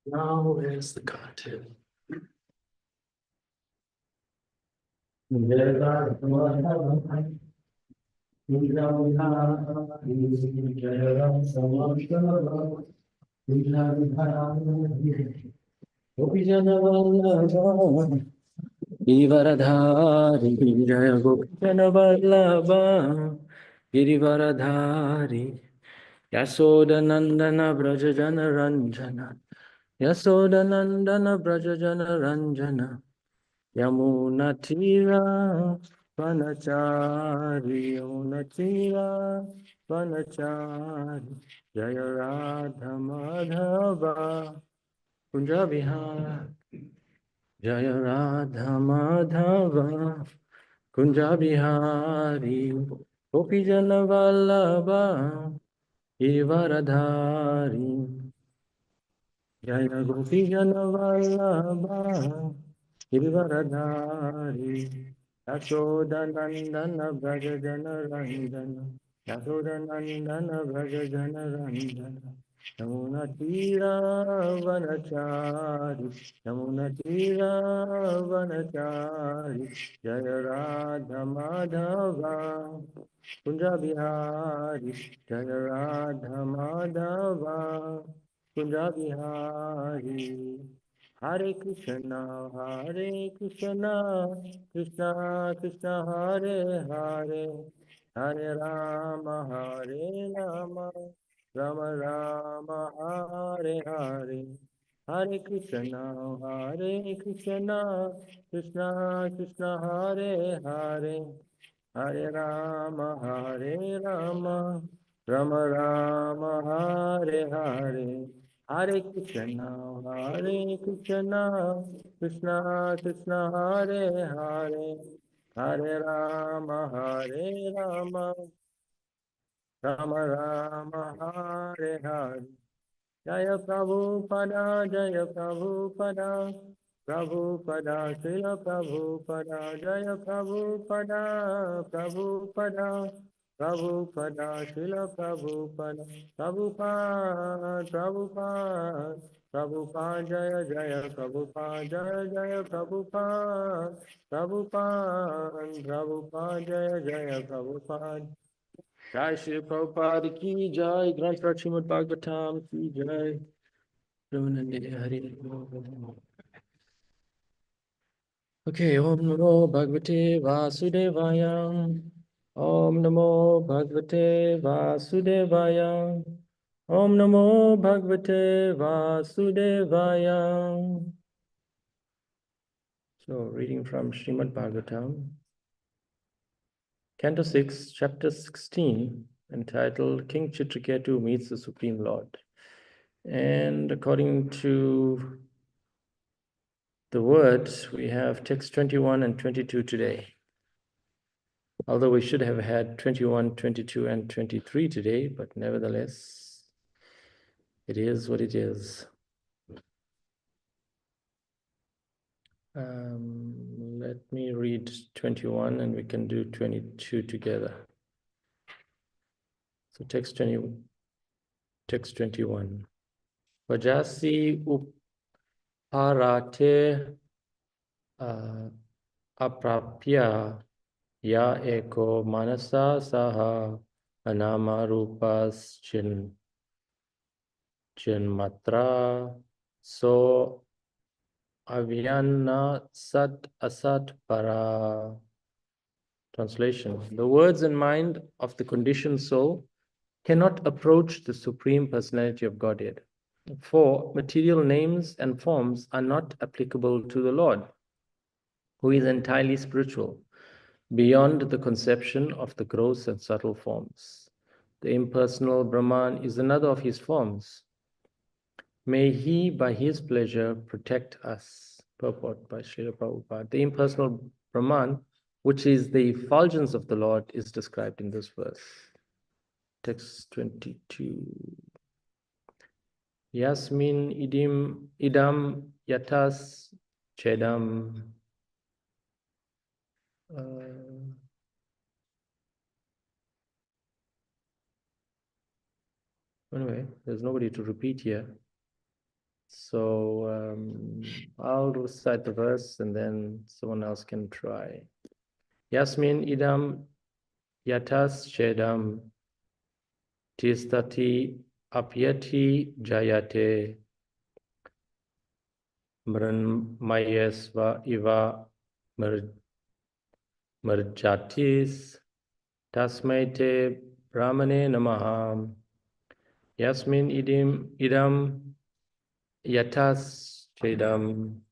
Now is the content. Givaradhari Jaya Gopishana Vallabha Girivaradhari Yasoda Nandana Brajajana Ranjana Yasoda Nandana Brajajana Ranjana Yamuna Tira Vanachari Yamuna Tira Vanachari Jaya Radha Madhava Kunja Vihar Jaya Radha Madhava Kunja Bihari Gopijana Vallabha Givaradhari Jaya Gopijana Vallabha Givaradhari Yasoda Nandana Brajajana Ranjana Yasoda Nandana Brajajana Ranjana Yamuna Tira Vanachari Yamuna Tira Vanachari Jaya Radha Madhava Kunja Bihari Jaya Radha Madhava Kunja Bihari Hare Krishna Krishna Krishna Hare Hare Hare Rama Hare Rama Rama Rama Hare Hare Hare Krishna Krishna Krishna Hare Hare Hare Rama Rama Rama Hare Hare Hare Krishna Krishna Krishna Hare Hare Hare Rama Rama Rama Hare Hare Jaya Prabhupada Prabhupada Srila Prabhupada Jaya Prabhupada Srila Prabhupada Jaya Jaya Prabhupada Jai Shri Prabhupada ki jai, Granth Srimad Bhagavatam ki jai. Ramanande Hari. Okay, Om Namo Bhagavate Vasudevaya. Om Namo Bhagavate Vasudevaya. Om Namo Bhagavate Vasudevaya. So, reading from Srimad Bhagavatam, Canto 6, Chapter 16, entitled King Chitraketu Meets the Supreme Lord. And according to the words, we have text 21 and 22 today. Although we should have had 21, 22, and 23 today, but nevertheless, it is what it is. Let me read 21 and we can do 22 together. So text 21. Vajasi upharate aprapya ya eko manasa saha anama rupas chinmatra so avyana sat asat para. Translation: the words and mind of the conditioned soul cannot approach the Supreme Personality of Godhead. For material names and forms are not applicable to the Lord, who is entirely spiritual, beyond the conception of the gross and subtle forms. The impersonal Brahman is another of his forms. May he, by his pleasure, protect us. Purport by Srila Prabhupada. The impersonal Brahman, which is the effulgence of the Lord, is described in this verse. Text 22. Yasmin idam yatas chedam. Anyway, there's nobody to repeat here. So I'll recite the verse and then someone else can try. Yasmin idam yatas chedam tistati apyati jayate mranmayesva iva marjatis tasmaite brahmane namaha. Yasmin idam yatas chedam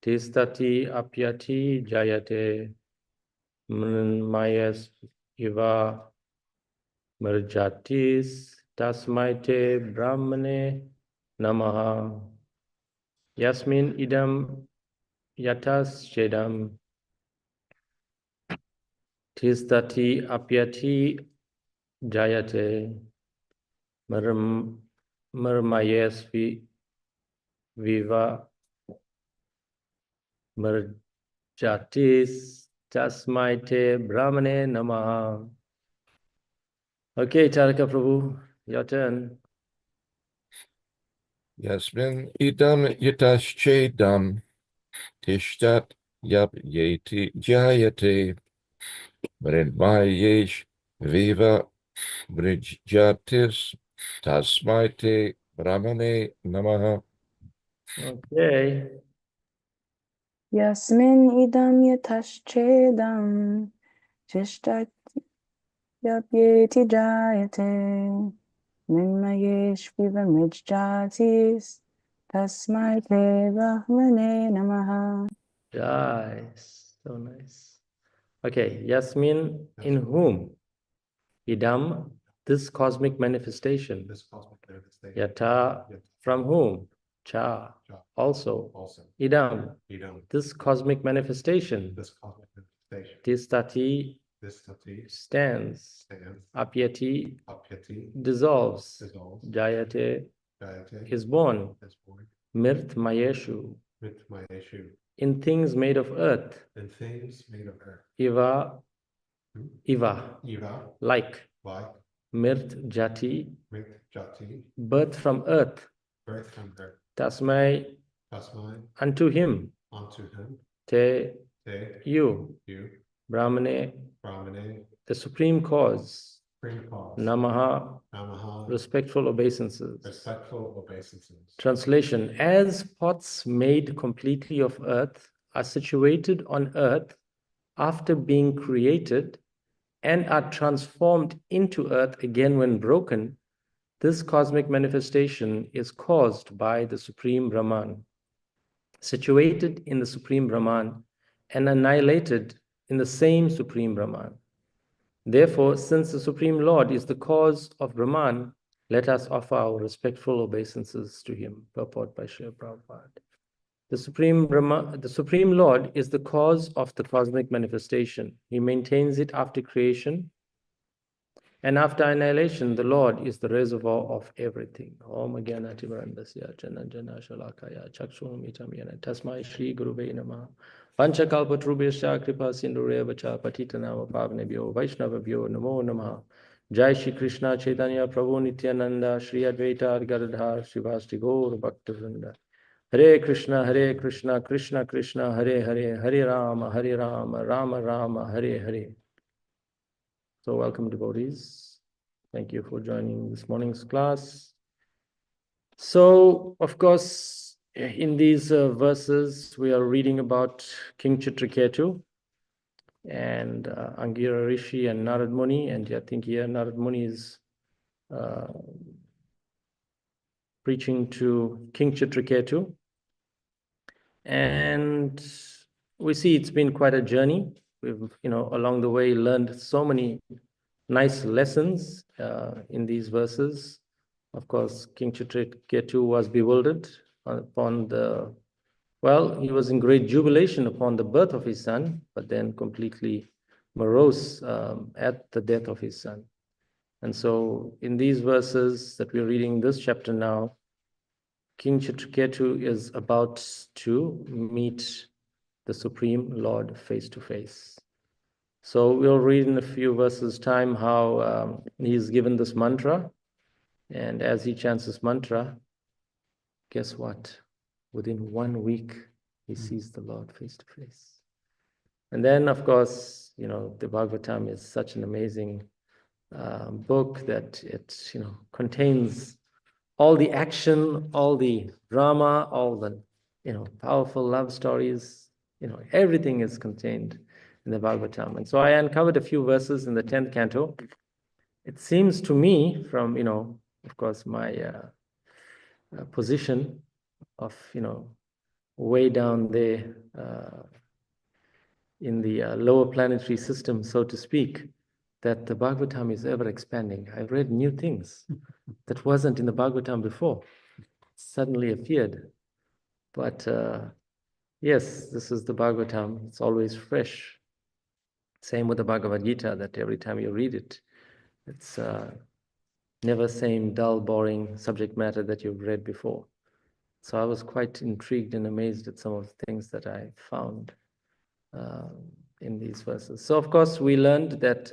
tistati apyati jayate mranmayes iva marjatis tasmaite brahmane namaha. Yasmin idam yatas chedam tistati apyati jayate marmayes viva marjatis tasmaite brahmane namaha. Okay, Charaka Prabhu, your turn. Yasmin idam yataschedam tishtat yap yeti jayate mrinmayesh viva bridjatis tasmaite brahmane namaha. Okay. Yasmin idam yataschedam tishtat yapyeti jayate minmayesh viva mrijjatis tasmai te brahmane namaha. Nice. So nice. Okay, Yasmin, in whom? Idam, this cosmic manifestation. Yata, from whom? Cha, also. Idam, this cosmic manifestation. Tistati, stands. Apyati, dissolves. Jayate, is born. Mirt Mayeshu, in things made of earth. Iva, like. Mirt Jati, birth from earth. Tasmai, unto him. Te, you. Brahmane, the supreme cause. Namaha, respectful obeisances. Translation: as pots made completely of earth are situated on earth after being created and are transformed into earth again when broken, this cosmic manifestation is caused by the Supreme Brahman, situated in the Supreme Brahman and annihilated in the same Supreme Brahman. Therefore, since the Supreme Lord is the cause of Brahman, let us offer our respectful obeisances to him. Purport by Srila Prabhupada. The Supreme Lord is the cause of the cosmic manifestation. He maintains it after creation. And after annihilation, the Lord is the reservoir of everything. Om Gyanati Varandasya Jananjana Shalakaya Chakshum Itamyana Tasmai Shri Gurube Namaha. Panchakalpa Trubhesha Kripa Sindhurevacha Patitanava Pavnebhyo Vaishnavabhyo Namo Namaha. Jai Shri Krishna Chaitanya Prabhu Nityananda Shri Advaita Gadadhar Shivasti Gaur Bhaktavrinda. Hare Krishna Krishna Krishna Hare Hare Hare Rama Rama Rama Hare Hare. So welcome devotees. Thank you for joining this morning's class. So, of course, in these verses, we are reading about King Chitraketu and Angira Rishi and Narad Muni. And I think here Narad Muni is preaching to King Chitraketu. And we see it's been quite a journey. We've, along the way learned so many nice lessons in these verses. Of course, King Chitraketu was bewildered upon he was in great jubilation upon the birth of his son, but then completely morose at the death of his son. And so in these verses that we're reading this chapter now, King Chitraketu is about to meet the Supreme Lord face to face. So we'll read in a few verses' time how he is given this mantra. And as he chants this mantra, guess what? Within 1 week, he sees the Lord face to face. And then, of course, the Bhagavatam is such an amazing book that it, contains all the action, all the drama, all the, powerful love stories, everything is contained in the Bhagavatam. And so I uncovered a few verses in the 10th canto. It seems to me from, of course, my position of, way down there in the lower planetary system, so to speak, that the Bhagavatam is ever expanding. I've read new things that wasn't in the Bhagavatam before. Suddenly appeared. But yes, this is the Bhagavatam. It's always fresh. Same with the Bhagavad Gita, that every time you read it, it's never same dull, boring subject matter that you've read before. So I was quite intrigued and amazed at some of the things that I found in these verses. So of course we learned that,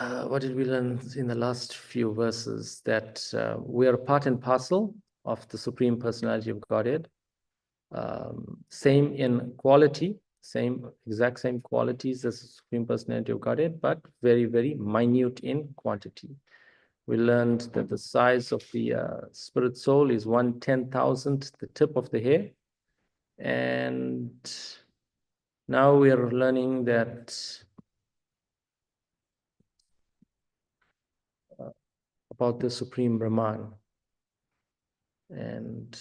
what did we learn in the last few verses? That we are part and parcel of the Supreme Personality of Godhead. Same in quality, exact same qualities as the Supreme Personality of Godhead, but very, very minute in quantity. We learned that the size of the spirit soul is 1/10,000th, the tip of the hair. And now we are learning that about the Supreme Brahman and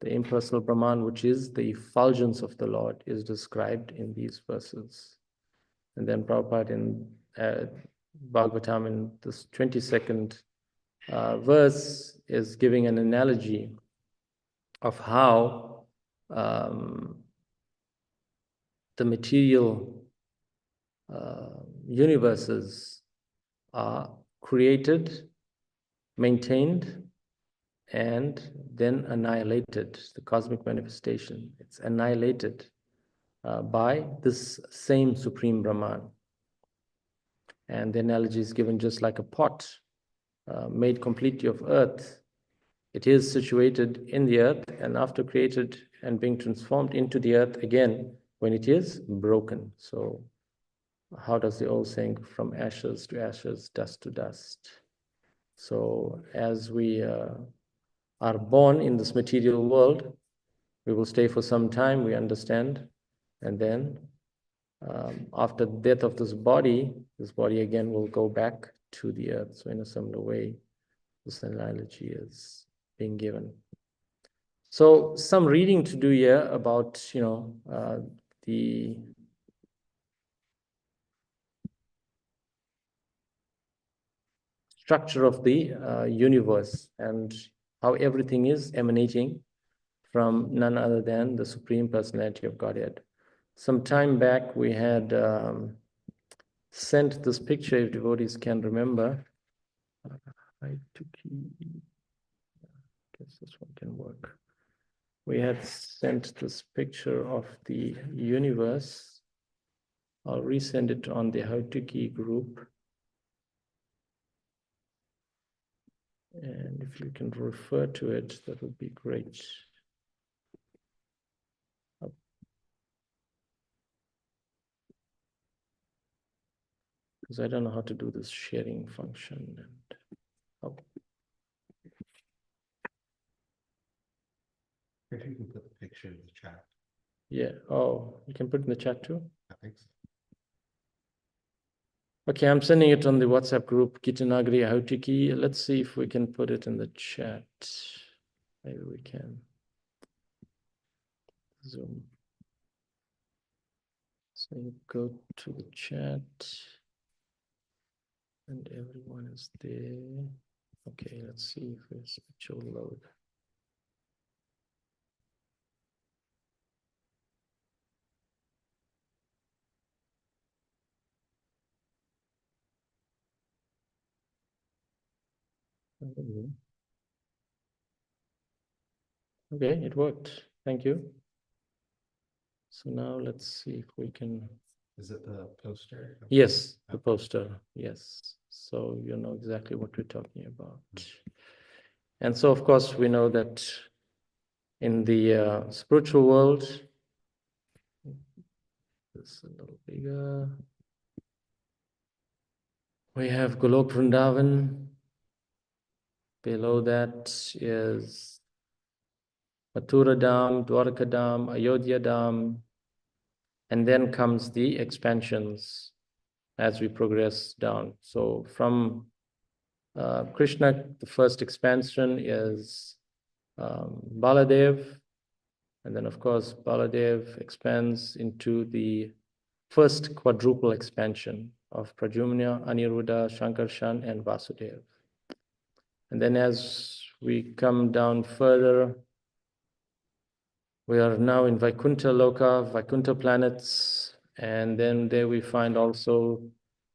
the impersonal Brahman, which is the effulgence of the Lord, is described in these verses. And then Prabhupada in Bhagavatam in this 22nd verse is giving an analogy of how the material universes are created, maintained, and then annihilated. The cosmic manifestation, it's annihilated by this same Supreme Brahman. And the analogy is given just like a pot made completely of earth. It is situated in the earth, and after created and being transformed into the earth again when it is broken. So how does the old saying, from ashes to ashes, dust to dust? So as we are born in this material world, we will stay for some time, we understand, and then after the death of this body again will go back to the earth. So in a similar way, this analogy is being given. So some reading to do here about, the structure of the universe and how everything is emanating from none other than the Supreme Personality of Godhead. Some time back, we had sent this picture, if devotees can remember. I guess this one can work. We had sent this picture of the universe. I'll resend it on the Haituki group. And if you can refer to it, that would be great. Because I don't know how to do this sharing function. And If you can put the picture in the chat. yeah, oh, you can put it in the chat too? I think so. Okay, I'm sending it on the WhatsApp group, Gita Nagari Hautiki. Let's see if we can put it in the chat. Maybe we can. Zoom. So you go to the chat and everyone is there. Okay, let's see if it's actual load. Okay, it worked. Thank you. So now let's see if we can. Is it the poster? Yes, the poster. Yes. So you know exactly what we're talking about. And so, of course, we know that in the spiritual world, it's a little bigger. We have Golok Vrindavan. Below that is Mathura Dham, Dwarka Dham, Ayodhya Dham, and then comes the expansions as we progress down. So from Krishna, the first expansion is Baladev, and then of course Baladev expands into the first quadruple expansion of Pradyumna, Aniruddha, Shankarshan, and Vasudev. And then as we come down further, we are now in Vaikuntha Loka, Vaikuntha planets, and then there we find also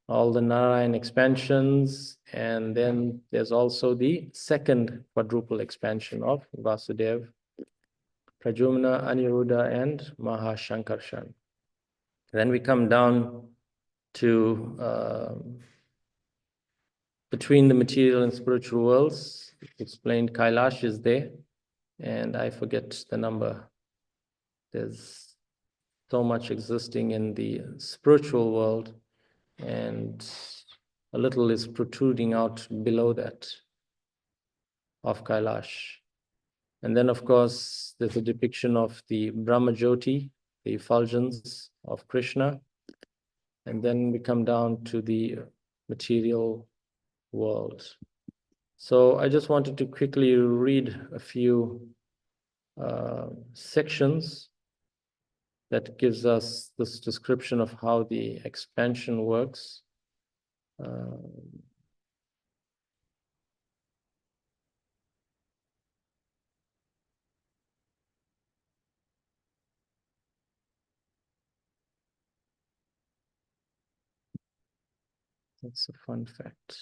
all the Narayan expansions, and then there's also the second quadruple expansion of Vasudev, Pradyumna, Aniruddha, and Mahashankarshan. Then we come down to between the material and spiritual worlds. Explained Kailash is there, and I forget the number. There's so much existing in the spiritual world, and a little is protruding out below that of Kailash. And then, of course, there's a depiction of the Brahma Jyoti, the effulgence of Krishna. And then we come down to the material world. So I just wanted to quickly read a few sections that gives us this description of how the expansion works. That's a fun fact.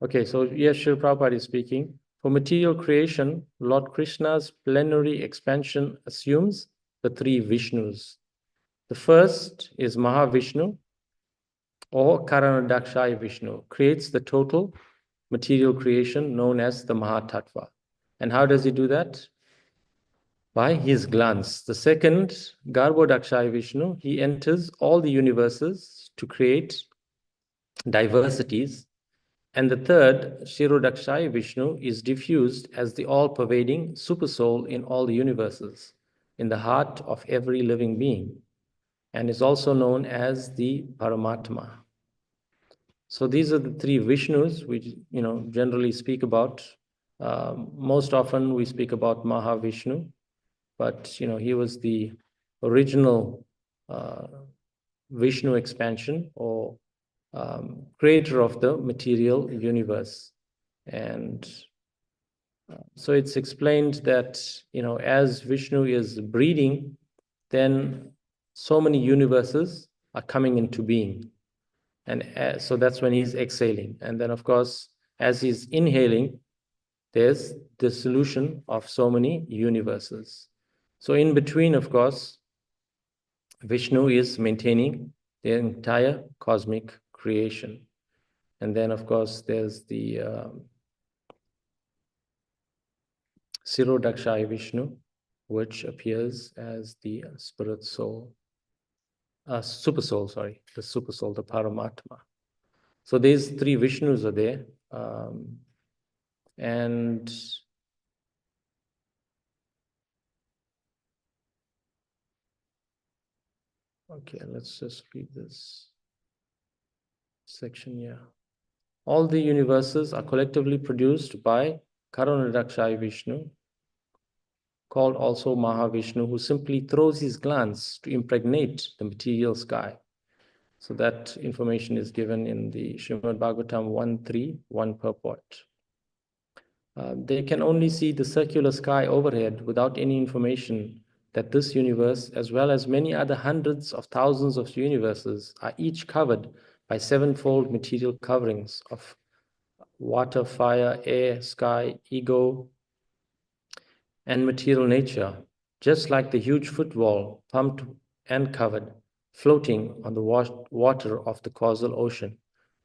Okay, so yes, Srila Prabhupada is speaking. For material creation, Lord Krishna's plenary expansion assumes the three Vishnus. The first is Mahavishnu, or Karanadakshaya Vishnu, creates the total material creation known as the Mahatattva. And how does he do that? By his glance. The second, Garbhodakshaya Vishnu, he enters all the universes to create diversities. And the third, Shirodakshaya Vishnu, is diffused as the all-pervading supersoul in all the universes, in the heart of every living being, and is also known as the Paramatma. So these are the three Vishnus we generally speak about. Most often we speak about Mahavishnu, but he was the original Vishnu expansion, or creator of the material universe. And so it's explained that as Vishnu is breathing, then so many universes are coming into being. And so that's when he's exhaling. And then, of course, as he's inhaling, there's the solution of so many universes. So in between, of course, Vishnu is maintaining the entire cosmic creation. And then, of course, there's the Sirodakshaya Vishnu, which appears as the spirit soul, super soul, sorry, the super soul, the Paramatma. So these three Vishnus are there. And Okay, let's just read this section here. All the universes are collectively produced by Karunarakshai Vishnu, called also Mahavishnu, who simply throws his glance to impregnate the material sky. So that information is given in the Srimad Bhagavatam 1.3.1 purport. They can only see the circular sky overhead without any information that this universe, as well as many other hundreds of thousands of universes, are each covered by sevenfold material coverings of water, fire, air, sky, ego, and material nature, just like the huge footwall, pumped and covered, floating on the water of the causal ocean,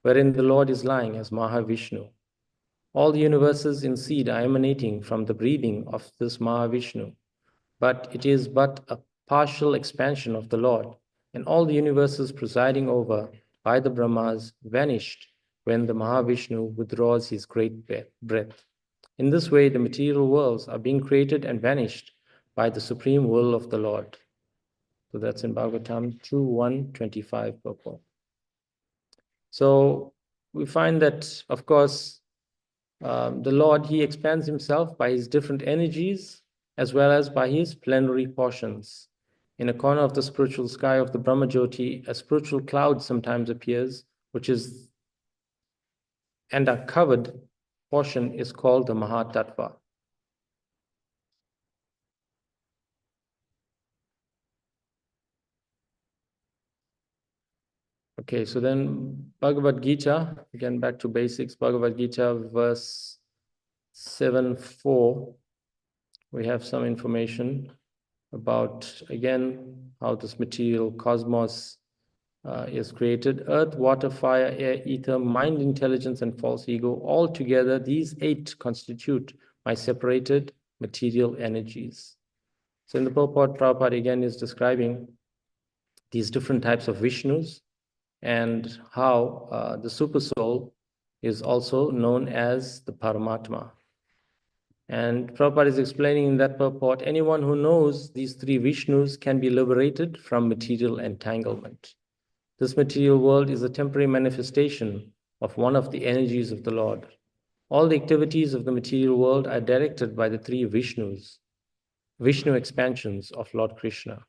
wherein the Lord is lying as Mahavishnu. All the universes in seed are emanating from the breathing of this Mahavishnu, but it is but a partial expansion of the Lord, and all the universes presiding over by the Brahmas vanished when the Mahavishnu withdraws his great breath. In this way, the material worlds are being created and vanished by the supreme will of the Lord. So that's in Bhagavatam 2.1.25 purport. So we find that, of course, the Lord, he expands himself by his different energies as well as by his plenary portions. In a corner of the spiritual sky of the Brahma Jyoti, a spiritual cloud sometimes appears, and a covered portion is called the Mahatattva. Okay, so then Bhagavad Gita, again back to basics, Bhagavad Gita verse 7.4, we have some information about, again, how this material cosmos is created. Earth, water, fire, air, ether, mind, intelligence, and false ego, all together, these 8 constitute my separated material energies. So in the purport, Prabhupada again is describing these different types of Vishnus and how the Supersoul is also known as the Paramatma. And Prabhupada is explaining in that purport, anyone who knows these 3 Vishnus can be liberated from material entanglement. This material world is a temporary manifestation of one of the energies of the Lord. All the activities of the material world are directed by the 3 Vishnus, Vishnu expansions of Lord Krishna.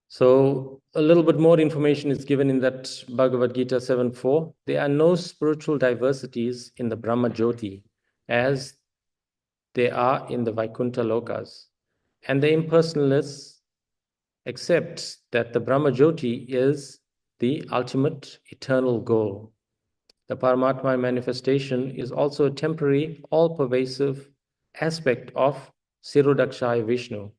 So a little bit more information is given in that Bhagavad Gita 7.4. There are no spiritual diversities in the Brahma Jyoti as there are in the Vaikuntha Lokas. And the impersonalists accept that the Brahma Jyoti is the ultimate eternal goal. The Paramatma manifestation is also a temporary, all-pervasive aspect of Sirodakshaya Vishnu.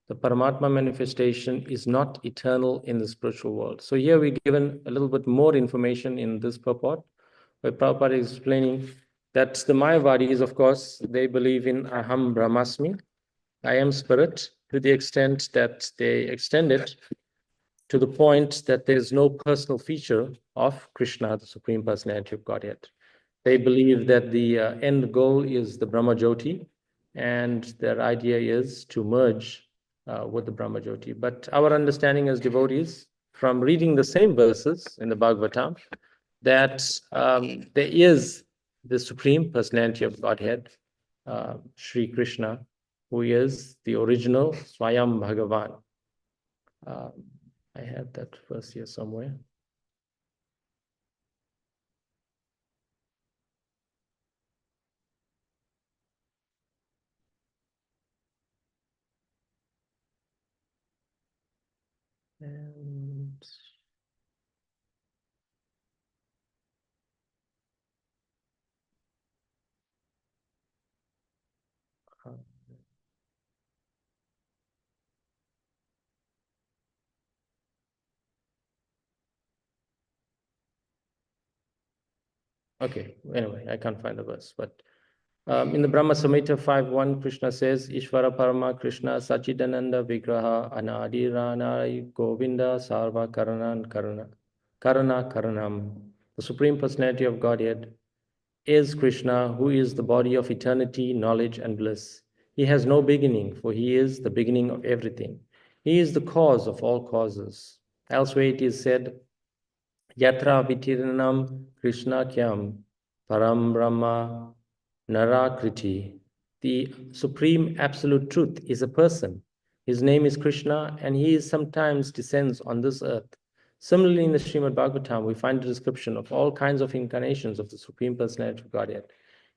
The Paramatma manifestation is not eternal in the spiritual world. So here we're given a little bit more information in this purport, where Prabhupada is explaining that the Mayavadis, of course, they believe in Aham Brahmasmi, I am spirit, to the extent that they extend it to the point that there is no personal feature of Krishna, the Supreme Personality of Godhead. They believe that the end goal is the Brahma Jyoti, and their idea is to merge with the Brahma Jyoti. But our understanding as devotees, from reading the same verses in the Bhagavatam, that there is the Supreme Personality of Godhead, Sri Krishna, who is the original Swayam Bhagavan. I have that verse here somewhere. And okay, anyway, I can't find the verse, but in the Brahma Samhita 5.1, Krishna says, Ishvara Parama Krishna Sachidananda Vigraha Anadi Ranai Govinda Sarva Karana Karanam. The Supreme Personality of Godhead is Krishna, who is the body of eternity, knowledge, and bliss. He has no beginning, for he is the beginning of everything. He is the cause of all causes. Elsewhere it is said, Yatra vitiranam Krishna kyam param brahma narakriti. The supreme absolute truth is a person. His name is Krishna, and he sometimes descends on this earth. Similarly, in the Srimad Bhagavatam, we find a description of all kinds of incarnations of the Supreme Personality of Godhead.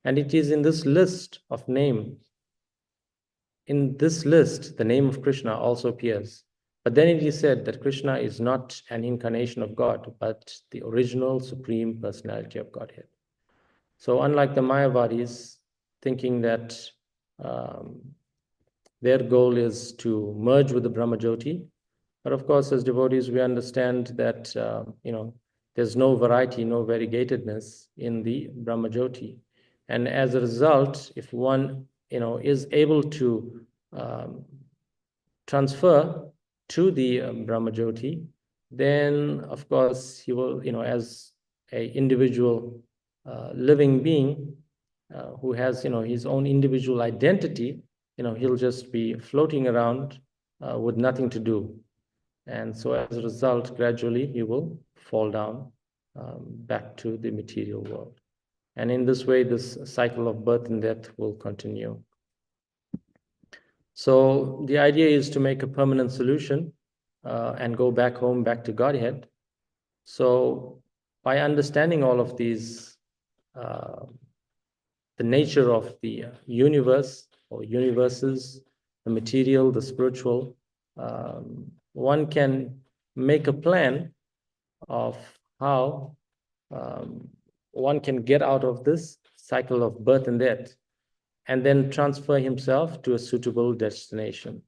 And it is in this list of names, in this list, the name of Krishna also appears. But then it is said that Krishna is not an incarnation of God, but the original Supreme Personality of Godhead. So unlike the Mayavadis, thinking that their goal is to merge with the Brahmajyoti, but of course, as devotees, we understand that there's no variety, no variegatedness in the Brahmajyoti. And as a result, if one is able to transfer to the Brahmajyoti, then of course he will, as an individual living being who has his own individual identity, he'll just be floating around with nothing to do. And so as a result, gradually he will fall down back to the material world. And in this way, this cycle of birth and death will continue. So the idea is to make a permanent solution and go back home, back to Godhead. So by understanding all of these, the nature of the universe or universes, the material, the spiritual, one can make a plan of how one can get out of this cycle of birth and death, and then transfer himself to a suitable destination.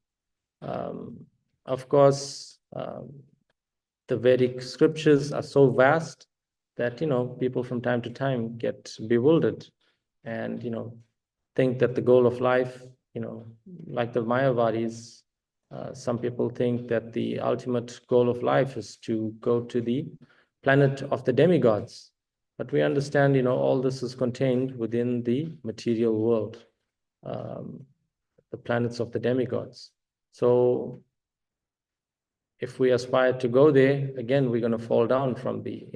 Of course, the Vedic scriptures are so vast that people from time to time get bewildered and think that the goal of life, like the Mayavadis, some people think that the ultimate goal of life is to go to the planet of the demigods. But we understand, all this is contained within the material world, the planets of the demigods. So if we aspire to go there, again, we're going to fall down from the,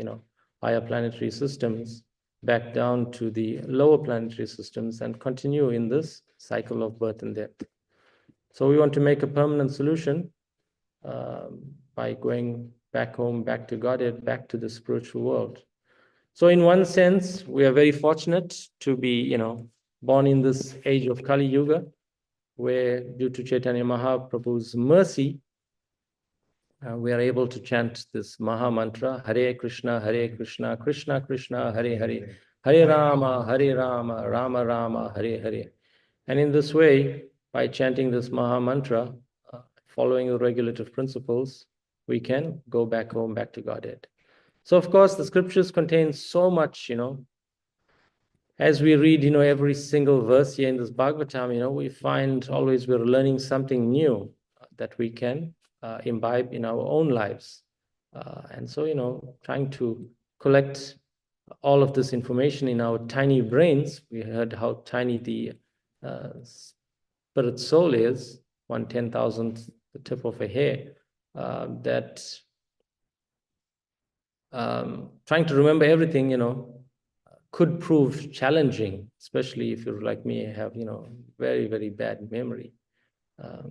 higher planetary systems back down to the lower planetary systems and continue in this cycle of birth and death. So we want to make a permanent solution by going back home, back to Godhead, back to the spiritual world. So in one sense, we are very fortunate to be, born in this age of Kali Yuga, where due to Chaitanya Mahaprabhu's mercy, we are able to chant this Maha Mantra, Hare Krishna, Krishna Krishna, Hare Hare, Hare Rama, Rama Rama, Hare Hare. And in this way, by chanting this Maha Mantra, following the regulative principles, we can go back home, back to Godhead. So of course, the scriptures contain so much, as we read, every single verse here in this Bhagavatam, we find always we're learning something new that we can imbibe in our own lives. And so, trying to collect all of this information in our tiny brains. We heard how tiny the spirit soul is, 1/10,000th, the tip of a hair, that trying to remember everything, could prove challenging, especially if you're like me, have, very, very bad memory.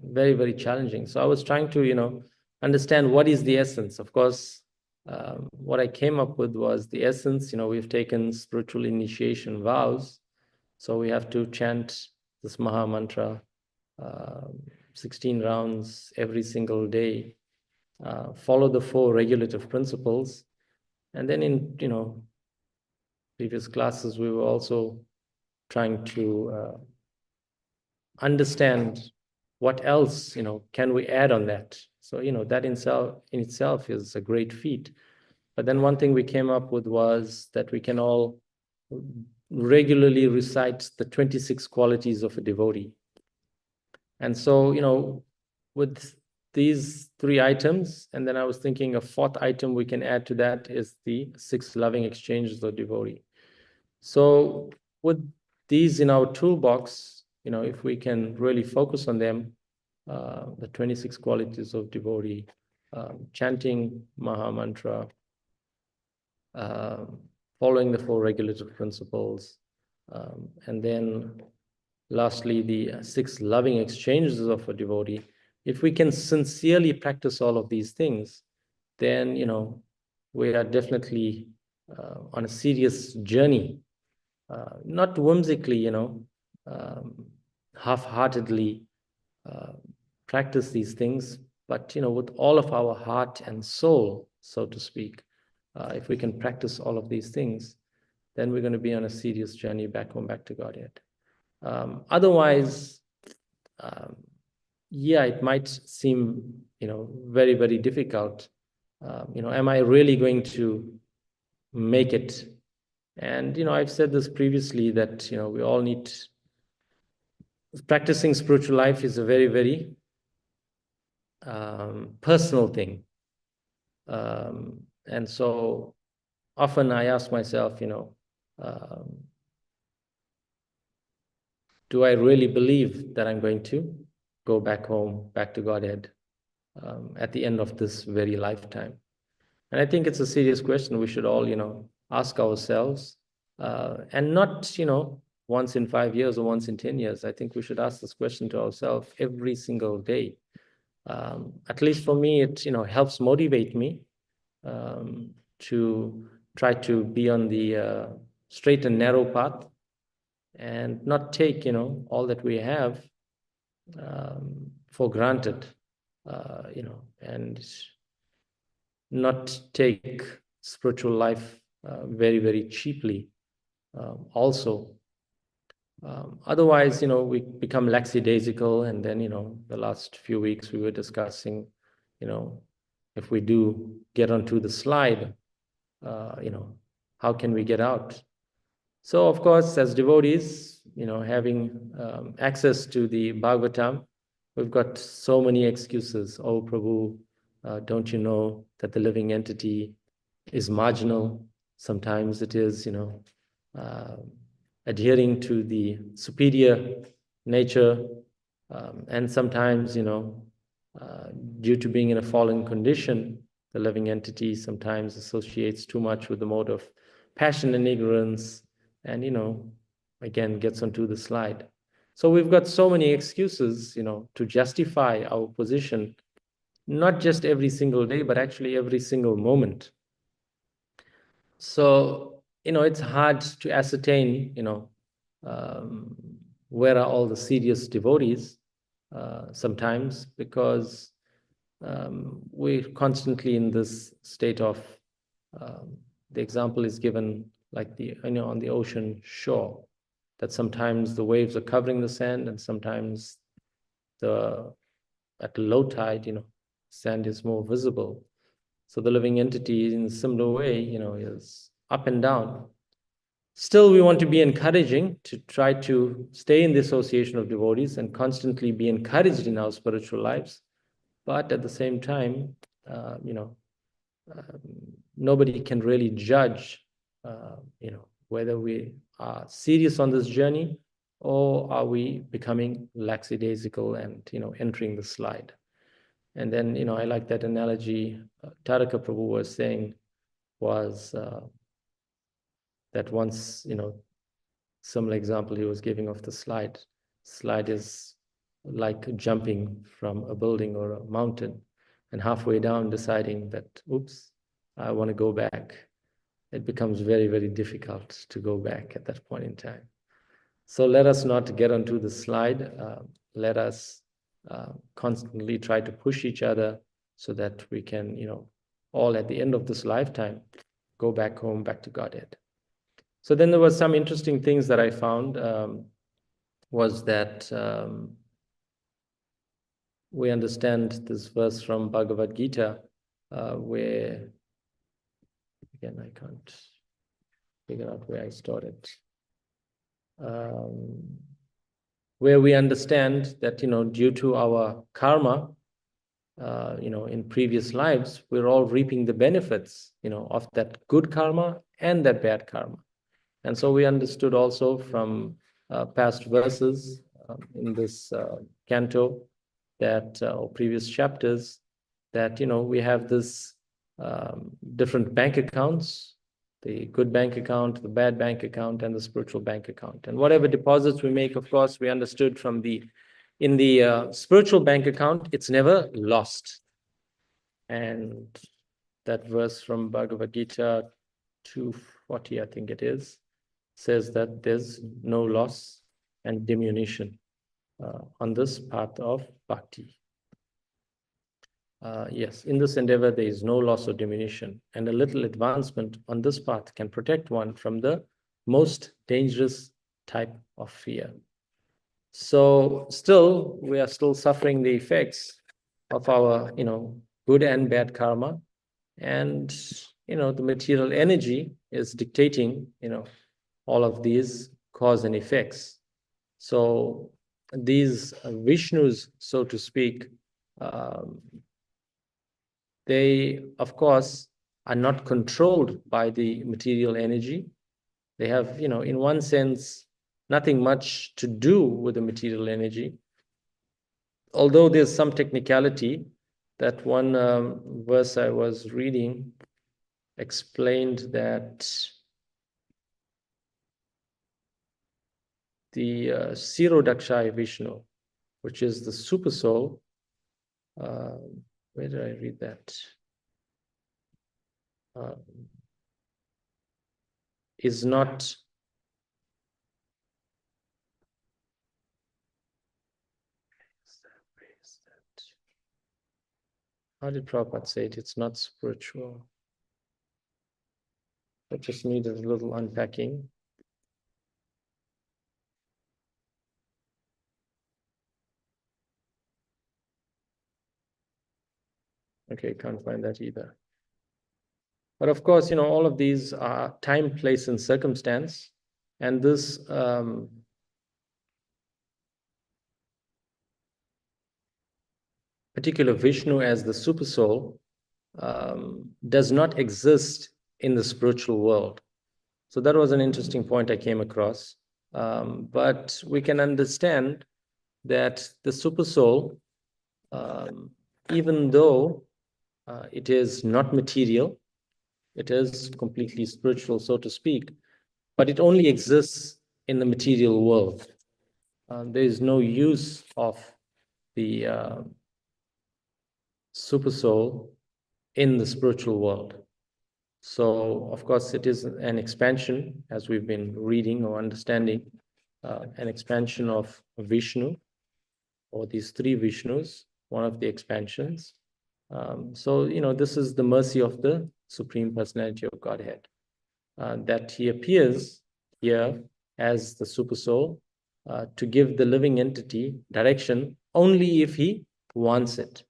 Very, very challenging. So I was trying to, understand what is the essence. Of course, what I came up with was the essence. We've taken spiritual initiation vows. So we have to chant this Maha Mantra 16 rounds every single day, follow the 4 regulative principles. And then in, previous classes, we were also trying to understand what else, can we add on that? So, that in itself is a great feat. But then one thing we came up with was that we can all regularly recite the 26 qualities of a devotee. And so, with these 3 items, and then I was thinking a 4th item we can add to that is the 6 loving exchanges of devotee. So with these in our toolbox, if we can really focus on them, the 26 qualities of devotee, chanting Maha Mantra, following the 4 regulative principles, and then lastly, the 6 loving exchanges of a devotee. If we can sincerely practice all of these things, then, we are definitely on a serious journey, not whimsically, half-heartedly practice these things, but, with all of our heart and soul, so to speak. If we can practice all of these things, then we're going to be on a serious journey back home, back to Godhead. Otherwise, yeah, it might seem, very, very difficult. Am I really going to make it? And, I've said this previously that, we all need, practicing spiritual life is a very, very personal thing. And so often I ask myself, do I really believe that I'm going to go back home, back to Godhead, at the end of this very lifetime? And I think it's a serious question we should all, ask ourselves, and not, once in 5 years or once in 10 years. I think we should ask this question to ourselves every single day. At least for me, it, helps motivate me to try to be on the straight and narrow path, and not take, all that we have for granted, and not take spiritual life very, very cheaply also. Otherwise, we become lackadaisical, and then, the last few weeks we were discussing, if we do get onto the slide, how can we get out? So, of course, as devotees, having access to the Bhagavatam, we've got so many excuses. Oh, Prabhu, don't you know that the living entity is marginal? Sometimes it is, adhering to the superior nature, and sometimes, due to being in a fallen condition, the living entity sometimes associates too much with the mode of passion and ignorance, and, again, gets onto the slide. So we've got so many excuses, to justify our position, not just every single day, but actually every single moment. So, it's hard to ascertain, where are all the serious devotees sometimes, because we're constantly in this state of, the example is given like on the ocean shore, that sometimes the waves are covering the sand, and sometimes at low tide, sand is more visible. So the living entity in a similar way, is up and down. Still, we want to be encouraging to try to stay in the association of devotees and constantly be encouraged in our spiritual lives. But at the same time, nobody can really judge, whether we are serious on this journey, or are we becoming lackadaisical and, entering the slide. And then, I like that analogy Taraka Prabhu was saying, was that once, similar example he was giving of the slide. Slide is like jumping from a building or a mountain, and halfway down deciding that, oops, I want to go back. It becomes very, very difficult to go back at that point in time. So let us not get onto the slide. Let us constantly try to push each other, so that we can, all at the end of this lifetime, go back home, back to Godhead. So then there was some interesting things that I found, was that we understand this verse from Bhagavad Gita, where, again, I can't figure out where I started, where we understand that, due to our karma, in previous lives, we're all reaping the benefits, of that good karma and that bad karma. And so we understood also from past verses, in this canto, that or previous chapters, that we have this different bank accounts, the good bank account, the bad bank account, and the spiritual bank account. And whatever deposits we make, of course, we understood from in the spiritual bank account, it's never lost. And that verse from Bhagavad Gita 240, I think it is, says that there's no loss and diminution on this path of bhakti. Yes, in this endeavor, there is no loss or diminution, and a little advancement on this path can protect one from the most dangerous type of fear. So still, we are still suffering the effects of our, good and bad karma. And, the material energy is dictating, all of these cause and effects. So these Vishnus, so to speak, they, of course, are not controlled by the material energy. They have, in one sense, nothing much to do with the material energy. Although there's some technicality, that one verse I was reading explained that the Sirodakshaya Vishnu, which is the super soul, where did I read that? Is not how did Prabhupada say it? It's not spiritual. I just needed a little unpacking. Okay, can't find that either. But of course, all of these are time, place, and circumstance. And this particular Vishnu as the super soul does not exist in the spiritual world. So that was an interesting point I came across. But we can understand that the super soul, even though it is not material, it is completely spiritual, so to speak, but it only exists in the material world. There is no use of the super soul in the spiritual world. So, of course, it is an expansion, as we've been reading or understanding, an expansion of Vishnu, or these three Vishnus, one of the expansions. So, this is the mercy of the Supreme Personality of Godhead, that he appears here as the super soul to give the living entity direction only if he wants it.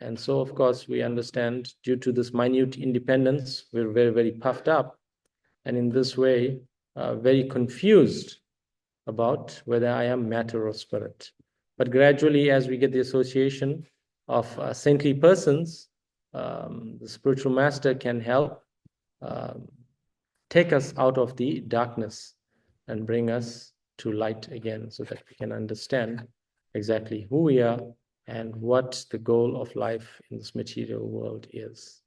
And so, of course, we understand, due to this minute independence, we're very, very puffed up, and in this way, very confused about whether I am matter or spirit. But gradually, as we get the association of saintly persons, the spiritual master can help take us out of the darkness and bring us to light again, so that we can understand exactly who we are and what the goal of life in this material world is.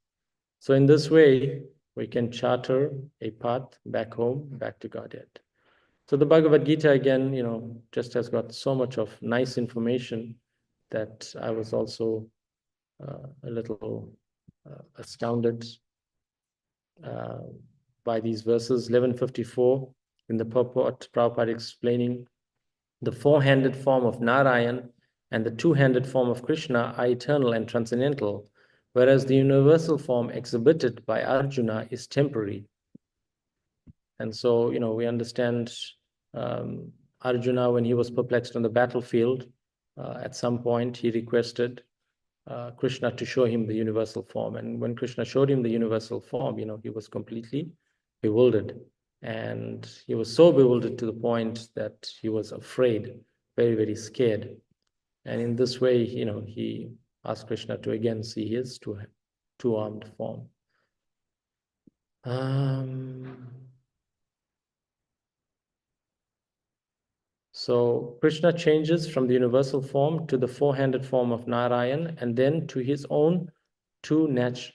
So in this way, we can charter a path back home, back to Godhead. So the Bhagavad Gita, again, just has got so much of nice information that I was also a little astounded by these verses. 1154, in the purport, Prabhupada explaining the four-handed form of Narayan and the two-handed form of Krishna are eternal and transcendental, whereas the universal form exhibited by Arjuna is temporary. And so, we understand Arjuna, when he was perplexed on the battlefield, at some point he requested Krishna to show him the universal form. And when Krishna showed him the universal form, he was completely bewildered. And he was so bewildered to the point that he was afraid, very, very scared. And in this way, he asked Krishna to again see his two-armed form. So Krishna changes from the universal form to the four-handed form of Narayan, and then to his own natural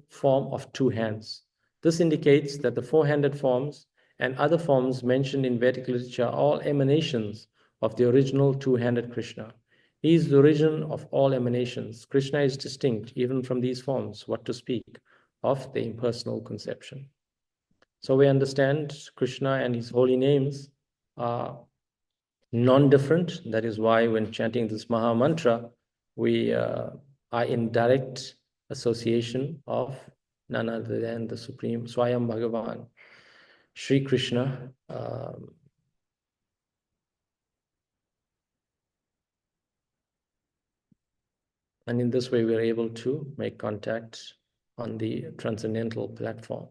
form of two hands. This indicates that the four-handed forms and other forms mentioned in Vedic literature are all emanations of the original two-handed Krishna. He is the origin of all emanations. Krishna is distinct even from these forms, what to speak of the impersonal conception. So we understand Krishna and his holy names are non-different. That is why when chanting this Maha Mantra, we are in direct association of none other than the Supreme Swayam Bhagavan, Sri Krishna. And in this way, we are able to make contact on the transcendental platform.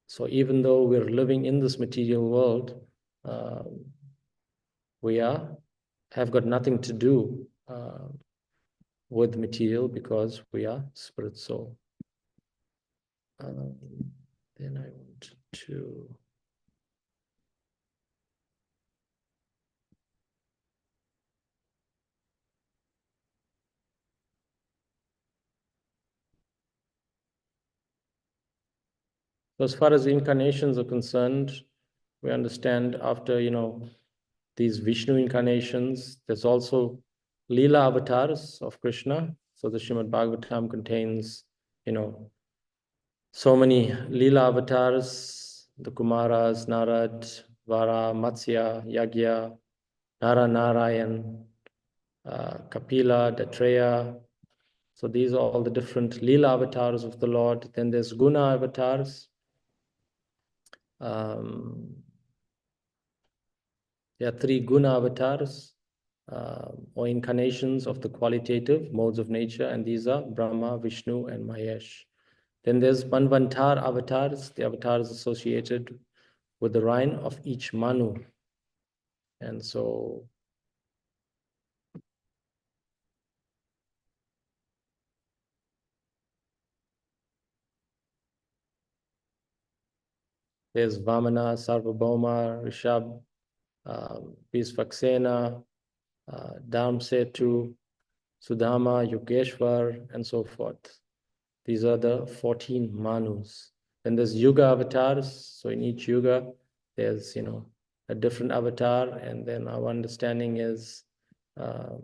So even though we're living in this material world, we have got nothing to do with material because we are spirit soul. Then I want to so as far as incarnations are concerned, we understand after these Vishnu incarnations, there's also Leela avatars of Krishna. So the Srimad Bhagavatam contains, so many Leela avatars, the Kumaras, Narad, Vara, Matsya, Yagya, Narayan, Kapila, Datreya. So these are all the different Leela avatars of the Lord. Then there's Guna avatars. There are three Guna avatars, or incarnations of the qualitative modes of nature, and these are Brahma, Vishnu, and Mahesh. Then there's Manvantar avatars, the avatars associated with the reign of each Manu. And so there's Vamana, Sarvabhauma, Rishab, Visvaksena, Dharmsetu, Sudama, Yogeshwar, and so forth. These are the 14 Manus. Then there's Yuga avatars. So in each Yuga, there's, a different avatar. And then our understanding is, of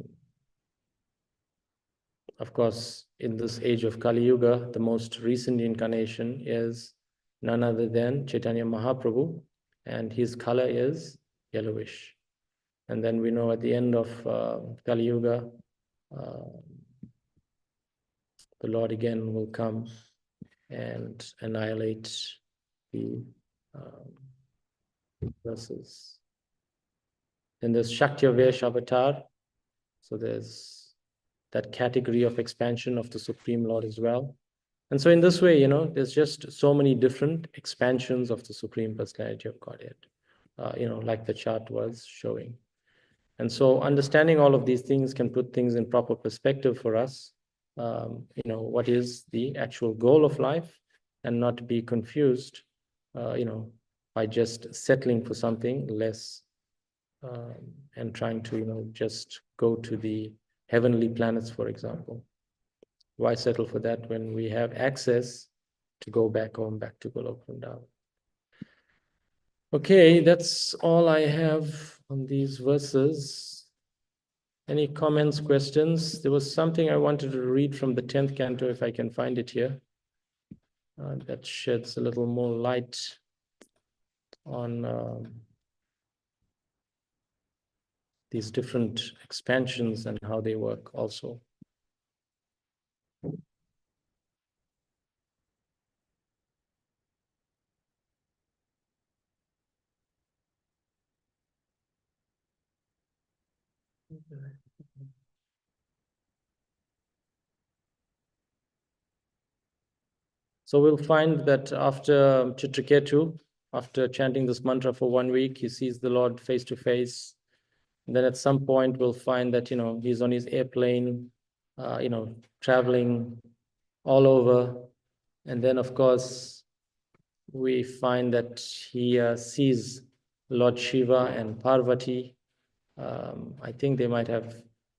course, in this age of Kali Yuga, the most recent incarnation is none other than Chaitanya Mahaprabhu. And his color is yellowish. And then we know at the end of Kali Yuga, the Lord again will come and annihilate the verses. Then there's Shakti-Avesh avatar. So there's that category of expansion of the Supreme Lord as well. And so in this way, there's just so many different expansions of the Supreme Personality of Godhead, like the chart was showing. And so understanding all of these things can put things in proper perspective for us. What is the actual goal of life, and not be confused, by just settling for something less and trying to, just go to the heavenly planets, for example. Why settle for that when we have access to go back home, back to Golok Vrindavan? Okay, that's all I have on these verses. Any comments, questions? There was something I wanted to read from the 10th canto, if I can find it here. That sheds a little more light on these different expansions and how they work also. So we'll find that after Chitraketu, after chanting this mantra for 1 week, he sees the Lord face to face. And then at some point we'll find that, he's on his airplane, traveling all over. And then, of course, we find that he sees Lord Shiva and Parvati. I think they might have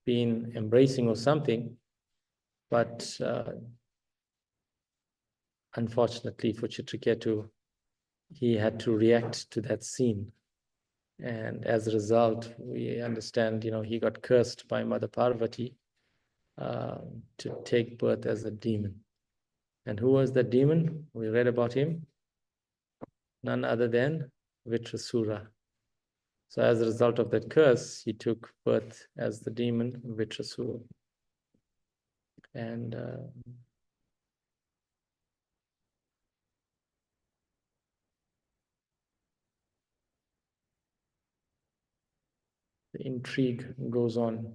been embracing or something, but unfortunately for Chitraketu, he had to react to that scene. And as a result, we understand, he got cursed by Mother Parvati to take birth as a demon. And who was that demon? We read about him. None other than Vitrasura. So as a result of that curse, he took birth as the demon Vitrasura. And the intrigue goes on.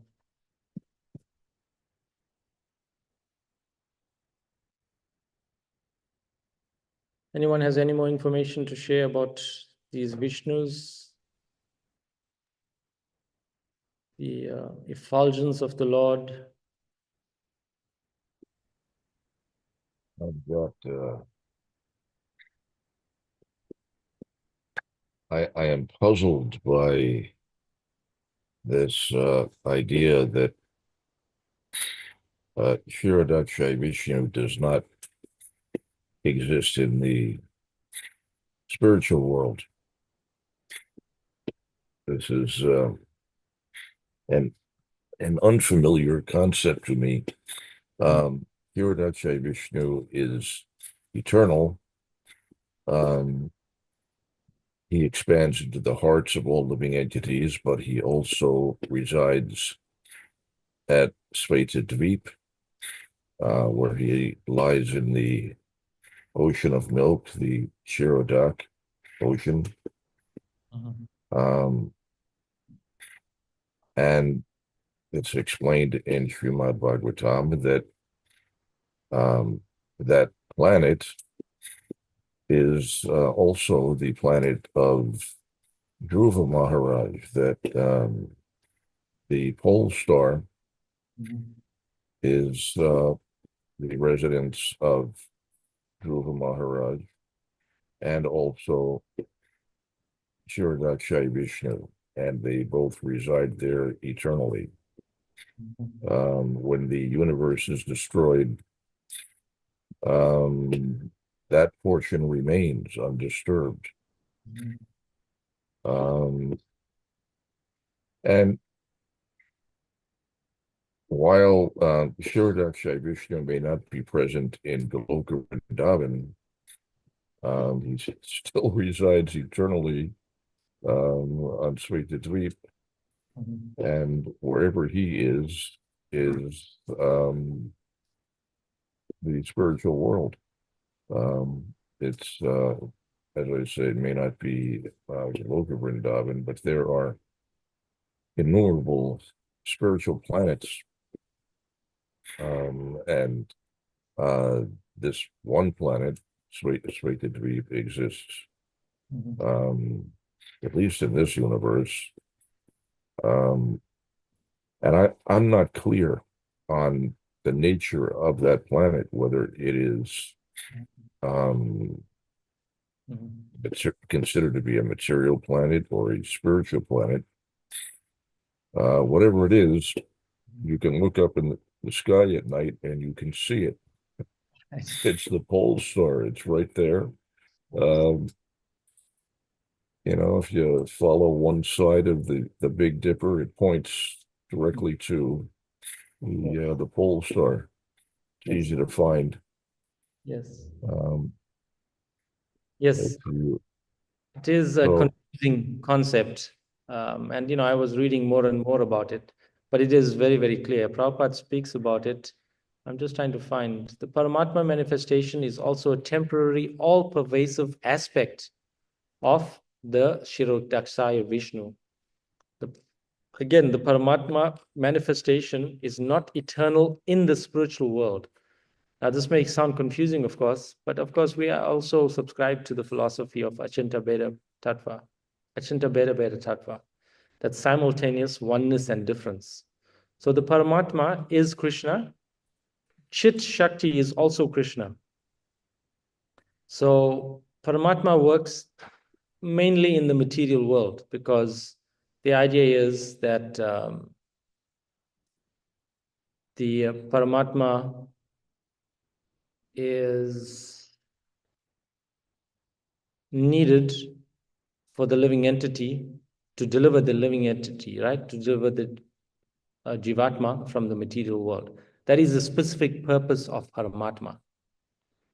Anyone has any more information to share about these Vishnus? The effulgence of the Lord? I've got, I am puzzled by this idea that Kshirodakshay Vishnu does not exist in the spiritual world. This is an unfamiliar concept to me. Kshirodakshay Vishnu is eternal. He expands into the hearts of all living entities, but he also resides at Sveitadvip, where he lies in the ocean of milk, the Kshirodak ocean. And it's explained in Srimad Bhagavatam that that planet is also the planet of Dhruva Maharaj, that the pole star is the residence of Dhruva Maharaj and also Kshirodakshay Vishnu, and they both reside there eternally. When the universe is destroyed, that portion remains undisturbed. And while Kshirodakshay Vishnu may not be present in Goloka Vrindavan, he still resides eternally on Sveitadvip, and wherever he is the spiritual world. It's as I said, it may not be Goloka Vrindavan, but there are innumerable spiritual planets, and this one planet, Sveitadvip, exists, at least in this universe. And I'm not clear on the nature of that planet, whether it is considered to be a material planet or a spiritual planet. Whatever it is, you can look up in the sky at night and you can see it. It's the pole star. It's right there. If you follow one side of the Big Dipper, it points directly to the pole star. It's easy to find. Yes. Yes. It is a confusing concept. And, I was reading more and more about it, but it is very, very clear. Prabhupada speaks about it. I'm just trying to find the Paramatma manifestation is also a temporary, all-pervasive aspect of the Kshirodakshay Vishnu. Again, the Paramatma manifestation is not eternal in the spiritual world. Now, this may sound confusing, of course, but of course, we are also subscribed to the philosophy of Achinta Bheda Tattva, Achinta Bheda Bheda Tattva, that simultaneous oneness and difference. So the Paramatma is Krishna. Chit Shakti is also Krishna. So Paramatma works mainly in the material world, because the idea is that the Paramatma is needed for the living entity to deliver the living entity, right? To deliver the Jivatma from the material world. That is the specific purpose of Paramatma.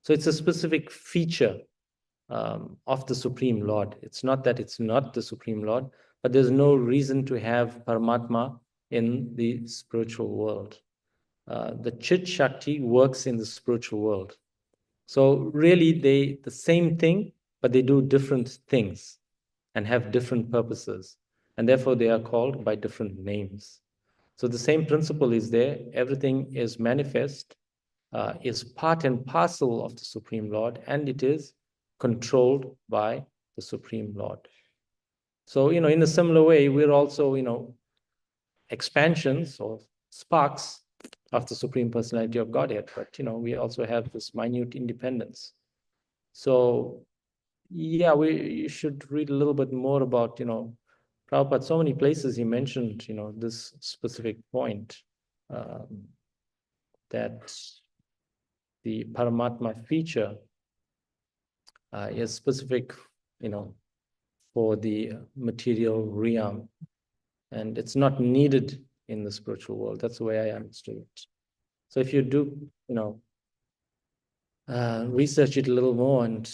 So it's a specific feature of the Supreme Lord. It's not that it's not the Supreme Lord, but there's no reason to have Paramatma in the spiritual world. The Chit Shakti works in the spiritual world. So really the same thing, but they do different things and have different purposes. And therefore they are called by different names. So the same principle is there. Everything is manifest, is part and parcel of the Supreme Lord, and it is controlled by the Supreme Lord. So, in a similar way, we're also, expansions or sparks of the Supreme Personality of Godhead, but, we also have this minute independence. So, yeah, you should read a little bit more about, Prabhupada. So many places he mentioned, this specific point, that the Paramatma feature is specific, for the material realm, and it's not needed in the spiritual world. That's the way I understood it. So if you do, research it a little more and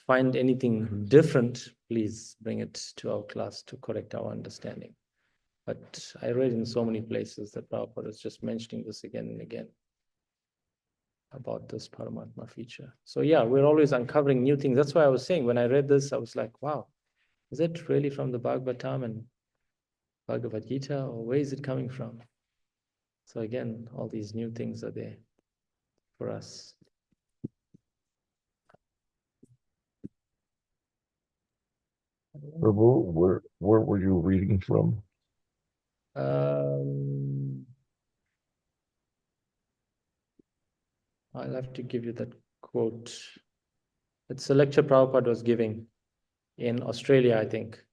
find anything different, please bring it to our class to correct our understanding. But I read in so many places that Prabhupada is just mentioning this again and again about this Paramatma feature. So yeah, we're always uncovering new things. That's why I was saying, when I read this, I was like, wow, is it really from the Bhagavatam and Bhagavad Gita, or where is it coming from? So again, all these new things are there for us. Prabhu, where were you reading from? I'll have to give you that quote. It's a lecture Prabhupada was giving in Australia, I think.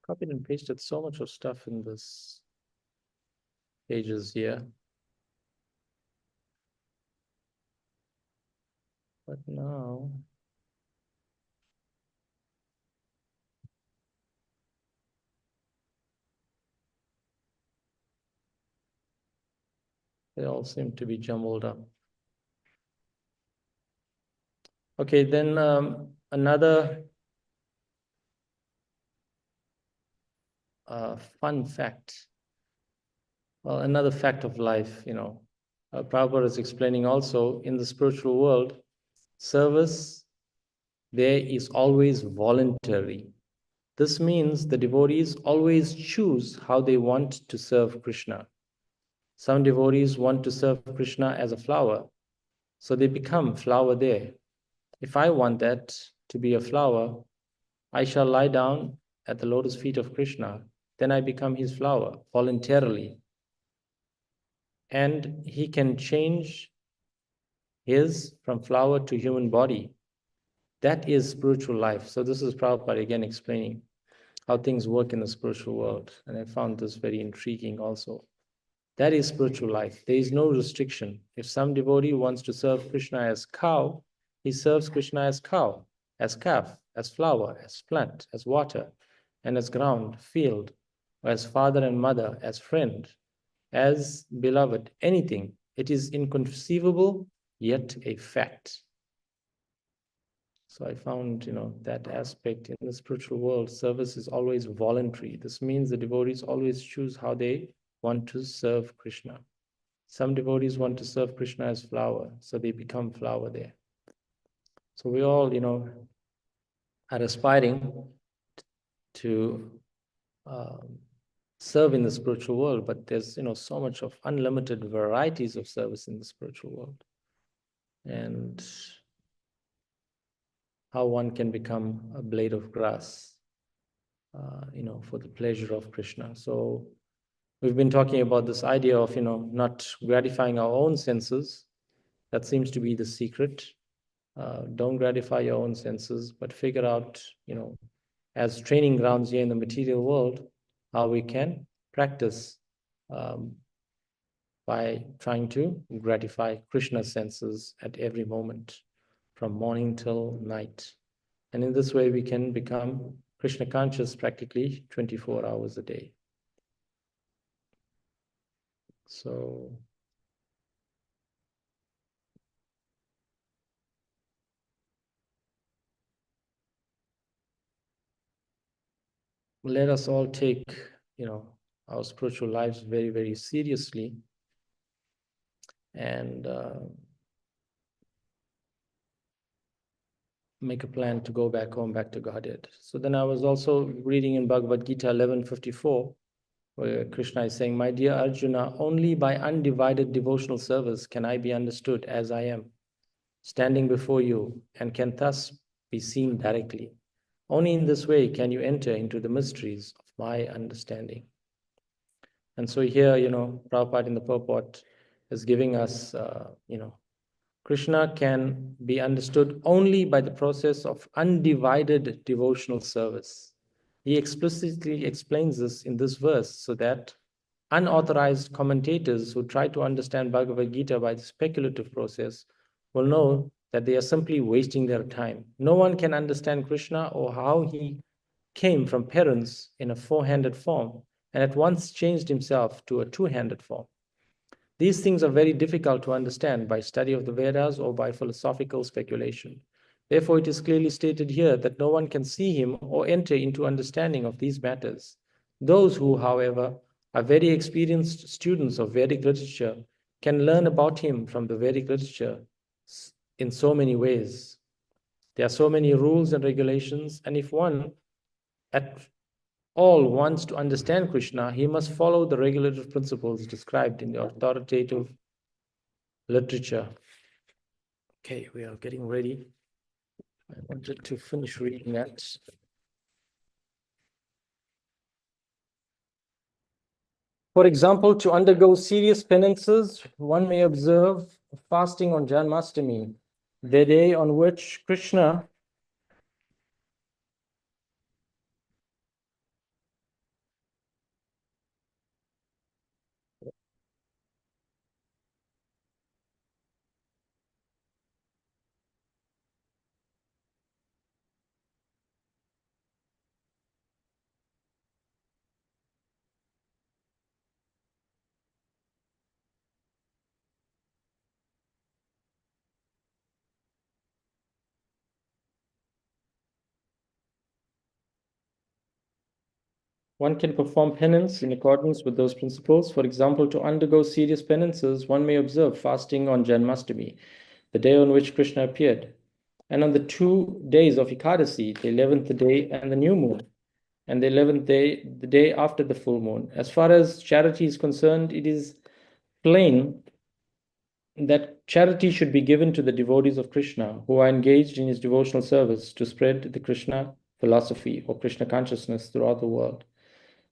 Copied and pasted so much of stuff in this pages here. But now, they all seem to be jumbled up. Okay, then another fun fact. Well, another fact of life, Prabhupada is explaining also, in the spiritual world, service there is always voluntary. This means the devotees always choose how they want to serve Krishna. Some devotees want to serve Krishna as a flower, so they become flower there. If I want that to be a flower, I shall lie down at the lotus feet of Krishna. Then I become his flower voluntarily. And he can change his from flower to human body. That is spiritual life. So this is Prabhupada again explaining how things work in the spiritual world. And I found this very intriguing also. That is spiritual life. There is no restriction. If some devotee wants to serve Krishna as cow, he serves Krishna as cow, as calf, as flower, as plant, as water, and as ground, field, or as father and mother, as friend, as beloved, anything. It is inconceivable, yet a fact. So I found, that aspect in the spiritual world, service is always voluntary. This means the devotees always choose how they want to serve Krishna. Some devotees want to serve Krishna as flower, so they become flower there. So we all, are aspiring to serve in the spiritual world, but there's, so much of unlimited varieties of service in the spiritual world. And how one can become a blade of grass for the pleasure of Krishna. So we've been talking about this idea of, not gratifying our own senses. That seems to be the secret. Don't gratify your own senses, but figure out, as training grounds here in the material world, how we can practice by trying to gratify Krishna's senses at every moment, from morning till night. And in this way, we can become Krishna conscious practically 24 hours a day. So let us all take, our spiritual lives very, very seriously, and make a plan to go back home, back to Godhead. So then I was also reading in Bhagavad Gita 11:54, where Krishna is saying, "My dear Arjuna, only by undivided devotional service can I be understood as I am, standing before you, and can thus be seen directly. Only in this way can you enter into the mysteries of my understanding." And so here, Prabhupada in the purport is giving us, Krishna can be understood only by the process of undivided devotional service. He explicitly explains this in this verse so that unauthorized commentators who try to understand Bhagavad Gita by the speculative process will know that they are simply wasting their time. No one can understand Krishna or how he came from parents in a four-handed form and at once changed himself to a two-handed form. These things are very difficult to understand by study of the Vedas or by philosophical speculation. Therefore, it is clearly stated here that no one can see him or enter into understanding of these matters. Those who, however, are very experienced students of Vedic literature can learn about him from the Vedic literature in so many ways. There are so many rules and regulations, and if one at all wants to understand Krishna, he must follow the regulative principles described in the authoritative literature. Okay, we are getting ready. I wanted to finish reading that. For example, to undergo serious penances, one may observe fasting on Janmashtami, the day on which Krishna one can perform penance in accordance with those principles. For example, to undergo serious penances, one may observe fasting on Janmashtami, the day on which Krishna appeared, and on the 2 days of Ekadasi, the 11th day and the new moon, and the 11th day, the day after the full moon. As far as charity is concerned, it is plain that charity should be given to the devotees of Krishna who are engaged in his devotional service to spread the Krishna philosophy or Krishna consciousness throughout the world.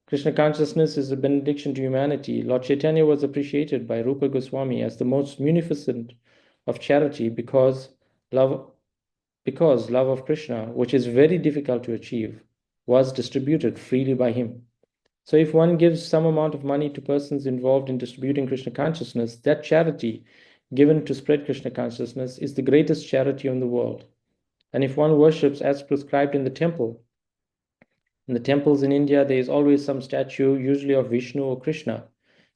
Krishna consciousness is a benediction to humanity. Lord Chaitanya was appreciated by Rupa Goswami as the most munificent of charity because love of Krishna, which is very difficult to achieve, was distributed freely by him. So if one gives some amount of money to persons involved in distributing Krishna consciousness, that charity given to spread Krishna consciousness is the greatest charity in the world. And if one worships as prescribed in the temple, in the temples in India, there is always some statue, usually of Vishnu or Krishna.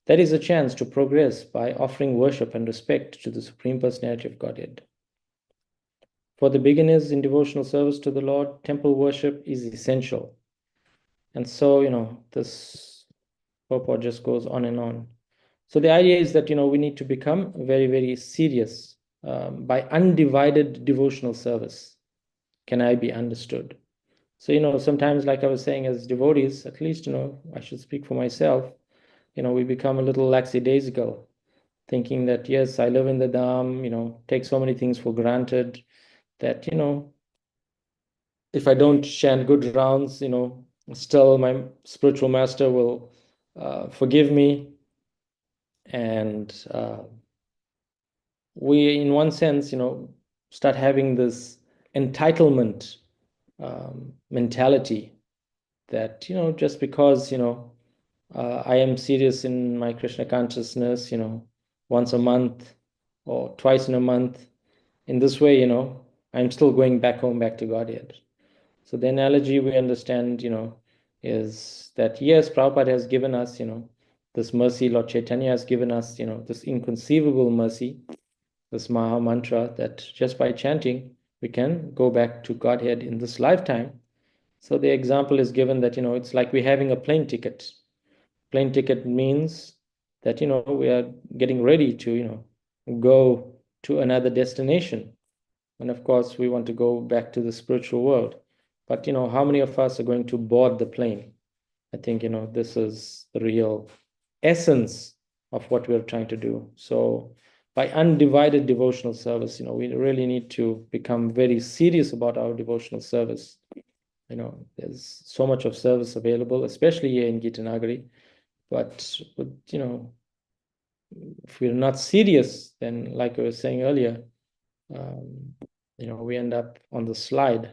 That is a chance to progress by offering worship and respect to the Supreme Personality of Godhead. For the beginners in devotional service to the Lord, temple worship is essential. And so, this purport just goes on and on. So the idea is that, we need to become very, very serious by undivided devotional service. Can I be understood? So, sometimes, like I was saying, as devotees, at least, I should speak for myself, we become a little lackadaisical, thinking that, yes, I live in the Dham, take so many things for granted that, if I don't chant good rounds, still my spiritual master will forgive me. And we, in one sense, start having this entitlement mentality that, just because, I am serious in my Krishna consciousness, once a month or twice in a month. In this way, I'm still going back home, back to Godhead. So the analogy we understand, is that yes, Prabhupada has given us, this mercy. Lord Chaitanya has given us, this inconceivable mercy, this Maha Mantra, that just by chanting, we can go back to Godhead in this lifetime. So the example is given that, it's like we're having a plane ticket. Plane ticket means that, we are getting ready to, go to another destination. And of course, we want to go back to the spiritual world. But, how many of us are going to board the plane? I think, this is the real essence of what we're trying to do. So by undivided devotional service, we really need to become very serious about our devotional service. There's so much of service available, especially here in Gita Nagari. But if we're not serious, then like I was saying earlier, we end up on the slide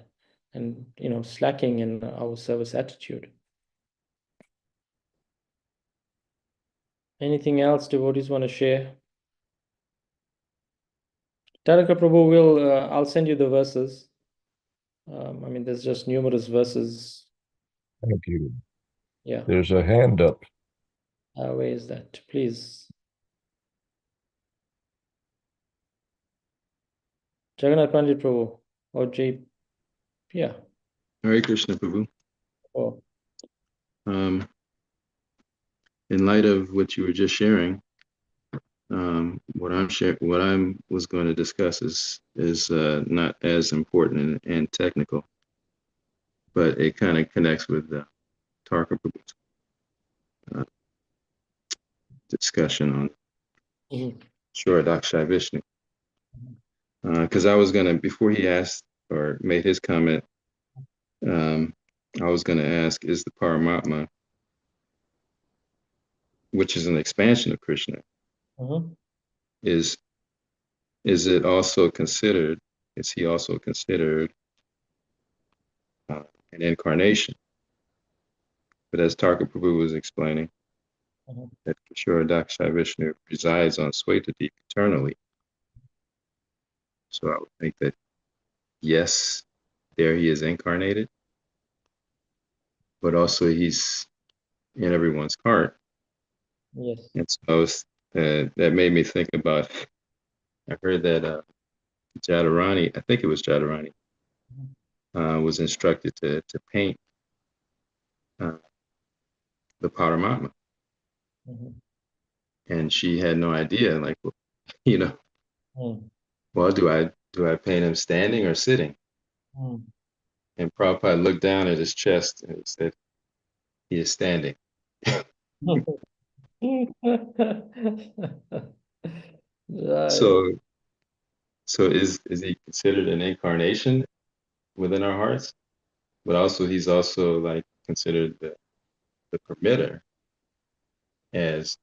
and, slacking in our service attitude. Anything else devotees want to share? Taraka Prabhu will, I'll send you the verses. There's just numerous verses. Thank you. Yeah. There's a hand up. Where is that? Please. Jagannath Pandit Prabhu. Or J. Yeah. Hare Krishna, Prabhu. Oh. In light of what you were just sharing, what I was going to discuss is not as important and technical, but it kind of connects with the Tarka Prabhu's discussion on Shura Dakshai Vishnu. Because I was going to, before he asked or made his comment, I was going to ask, is the Paramatma, which is an expansion of Krishna, is it also considered, is he also considered an incarnation? But as Tarka Prabhu was explaining, that Kishore Dakshai Vishnu resides on Swetadeep eternally. So I would think that, yes, there he is incarnated, but also he's in everyone's heart. Yes. And so that made me think about, I heard that Jadharani, I think it was Jadharani, was instructed to paint the Paramatma. And she had no idea, like, well, do I paint him standing or sitting? And Prabhupada looked down at his chest and said, he is standing. Right. So is he considered an incarnation within our hearts? But also he's also like considered the permitter as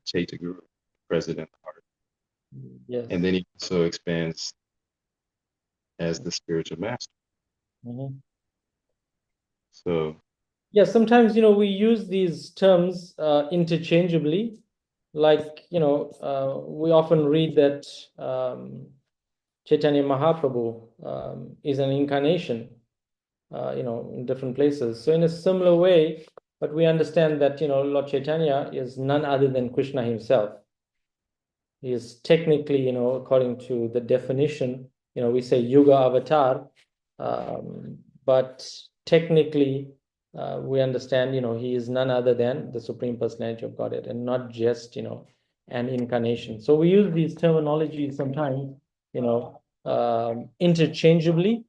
Chaitya Guru, president of the heart. Yes. And then he also expands as the spiritual master. So yeah, sometimes we use these terms interchangeably. Like we often read that Chaitanya Mahaprabhu is an incarnation, in different places. So in a similar way, but we understand that Lord Chaitanya is none other than Krishna himself. He is technically, according to the definition, we say Yuga Avatar, but technically we understand, he is none other than the Supreme Personality of Godhead and not just, an incarnation. So we use these terminologies sometimes, interchangeably.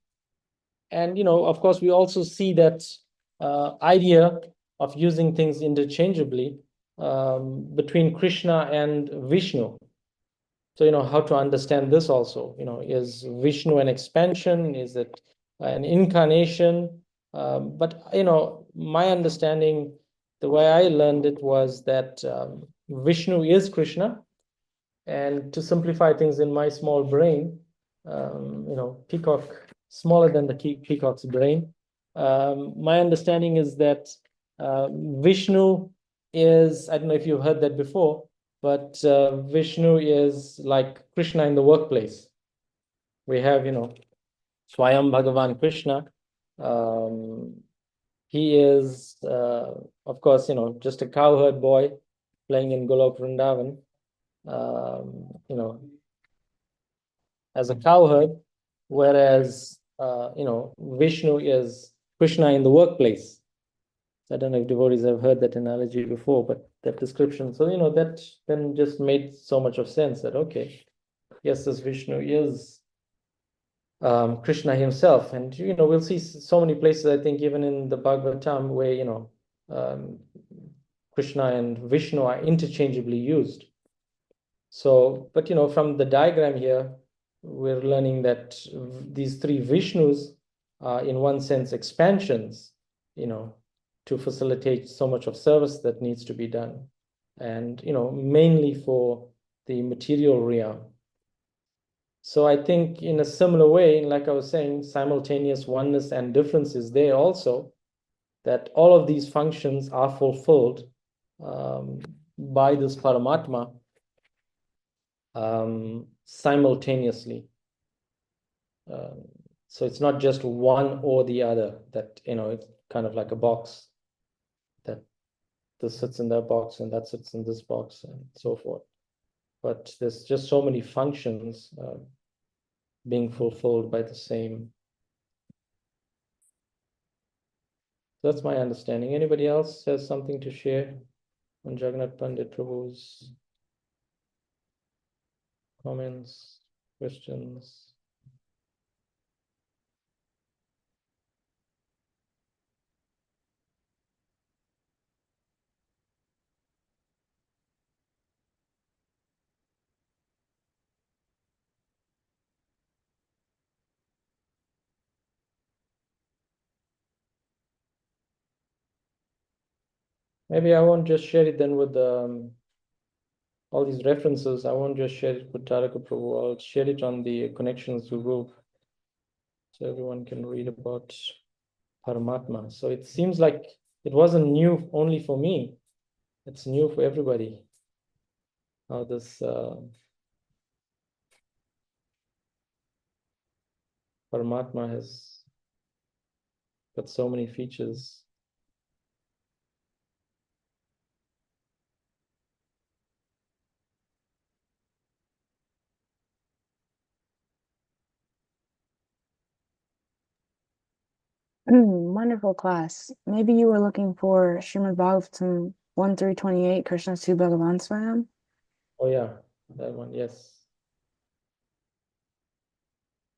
And, of course, we also see that idea of using things interchangeably between Krishna and Vishnu. So, how to understand this also, is Vishnu an expansion? Is it an incarnation. But my understanding, the way I learned it was that Vishnu is Krishna. And to simplify things in my small brain, peacock smaller than the peacock's brain. My understanding is that Vishnu is, I don't know if you've heard that before, but Vishnu is like Krishna in the workplace. We have, Swayam Bhagavan Krishna. He is, of course, just a cowherd boy playing in Golok Vrindavan. As a cowherd, whereas Vishnu is Krishna in the workplace. I don't know if devotees have heard that analogy before, but that description. So that then just made so much of sense that okay, yes, this Vishnu is Krishna himself, and we'll see so many places. I think even in the Bhagavatam where Krishna and Vishnu are interchangeably used. So, but from the diagram here, we're learning that these three Vishnus are in one sense expansions, to facilitate so much of service that needs to be done. And, mainly for the material realm. So I think in a similar way, like I was saying, simultaneous oneness and difference is there also, that all of these functions are fulfilled by this Paramatma simultaneously. So it's not just one or the other, that it's kind of like a box, that this sits in that box and that sits in this box and so forth. But there's just so many functions being fulfilled by the same. That's my understanding. Anybody else has something to share on Jagannath Pandit Prabhu's comments, questions? Maybe I won't just share it then with all these references. I won't just share it with Taraka Prabhu. I'll share it on the Connections group so everyone can read about Paramatma. So it seems like it wasn't new only for me. It's new for everybody. How this Paramatma has got so many features. Wonderful class. Maybe you were looking for Srimad Bhagavatam 1 through 28, Krishna Tu Bhagavan Swayam. Oh yeah, that one, yes.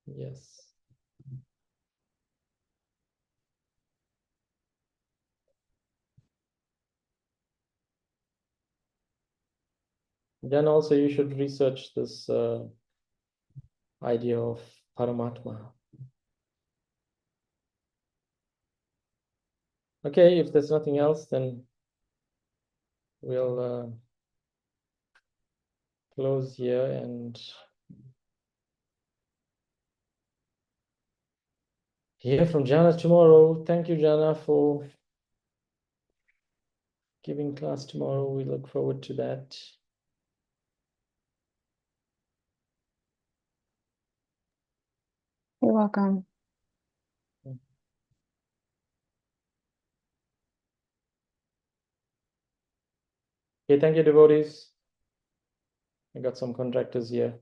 Yes. Then also you should research this idea of Paramatma. Okay, if there's nothing else, then we'll close here and hear from Jana tomorrow. Thank you, Jana, for giving class tomorrow. We look forward to that. You're welcome. Okay, thank you, devotees. I got some contractors here.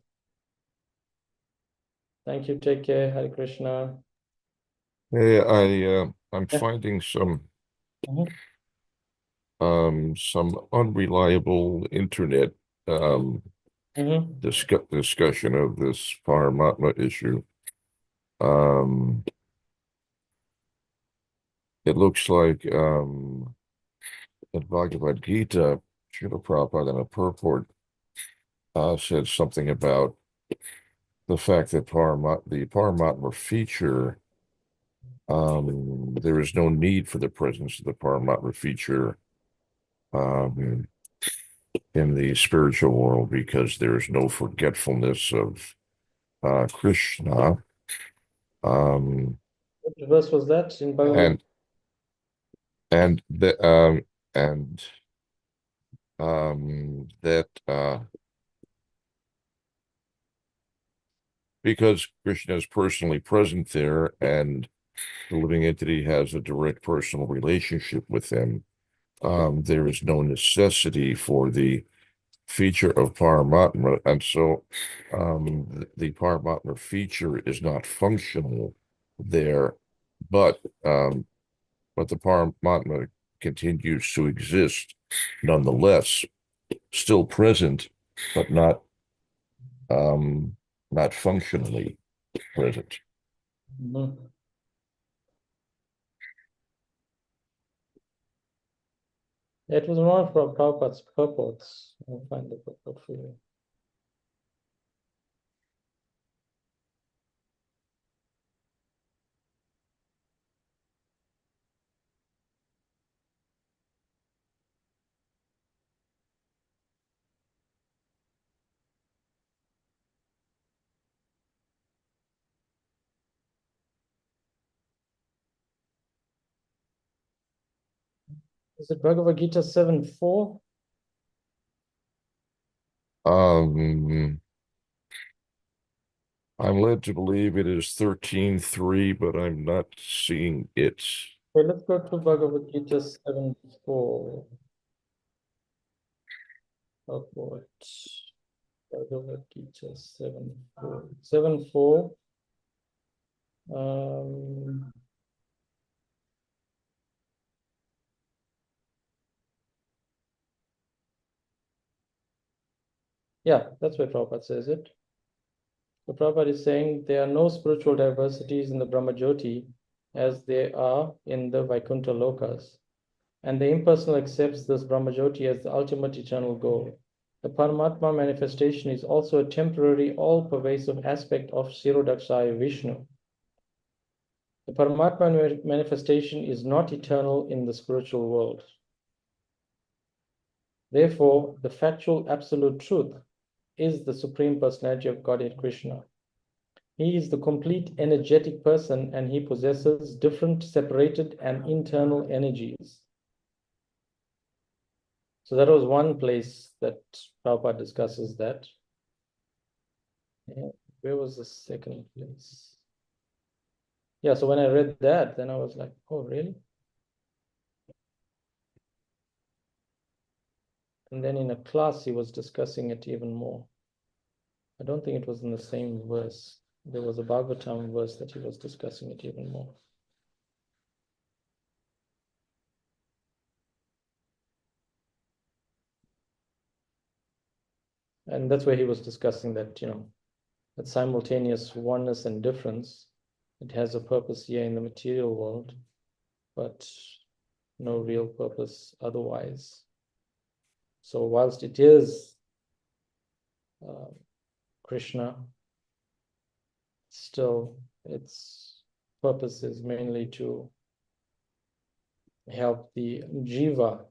Thank you. Take care. Hare Krishna. Hey, I'm Yeah. finding some Mhm. some unreliable internet discussion of this Paramatma issue. It looks like in Bhagavad Gita, Srila Prabhupada in a purport said something about the fact that the Paramatma feature there is no need for the presence of the Paramatma feature in the spiritual world because there is no forgetfulness of Krishna. What verse was that in Bhagavad? And that because Krishna is personally present there and the living entity has a direct personal relationship with him, there is no necessity for the feature of Paramatma, and so the Paramatma feature is not functional there, but the Paramatma continues to exist nonetheless, still present, but not functionally present. Mhm. It was one of Prabhupada's purports. I'll find the purport for you. Is it Bhagavad Gita 7:4? I'm led to believe it is 13:3, but I'm not seeing it. Okay, let's go to Bhagavad Gita 7:4. Upward. Bhagavad Gita 7:4. 7:4. Yeah, that's where Prabhupada says it. So Prabhupada is saying there are no spiritual diversities in the Brahmajyoti as there are in the Vaikuntha Lokas. And the impersonal accepts this Brahmajyoti as the ultimate eternal goal. The Paramatma manifestation is also a temporary, all-pervasive aspect of Sirodakshaya Vishnu. The Paramatma manifestation is not eternal in the spiritual world. Therefore, the factual absolute truth is the Supreme Personality of Godhead Krishna. He is the complete energetic person and he possesses different separated and internal energies. So that was one place that Prabhupada discusses that. Yeah. Where was the second place? Yeah, so when I read that, then I was like, oh, really? And then in a class, he was discussing it even more. I don't think it was in the same verse. There was a Bhagavatam verse that he was discussing it even more. And that's where he was discussing that, that simultaneous oneness and difference. It has a purpose here in the material world, but no real purpose otherwise. So whilst it is Krishna, still its purpose is mainly to help the jiva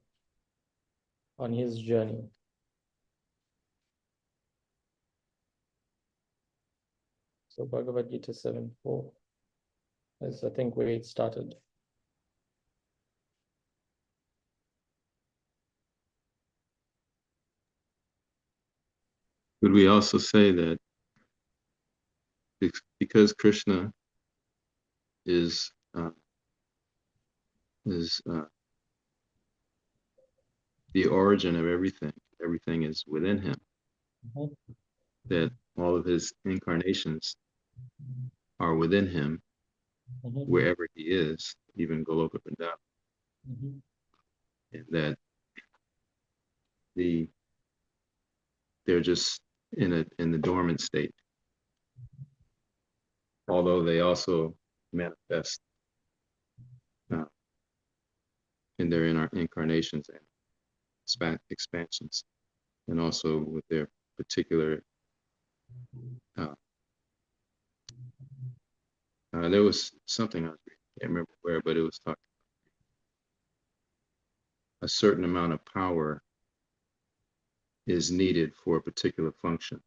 on his journey. So Bhagavad Gita 7:4 is, I think, where it started. Would we also say that because Krishna is the origin of everything, everything is within him, Mhm. that all of his incarnations are within him, Mhm. wherever he is, even Goloka Vrindavan, Mhm. and that they're just in the dormant state, although they also manifest in their incarnations and expansions, and also with their particular. There was something I was reading can't remember where, but it was talking a certain amount of power is needed for a particular function,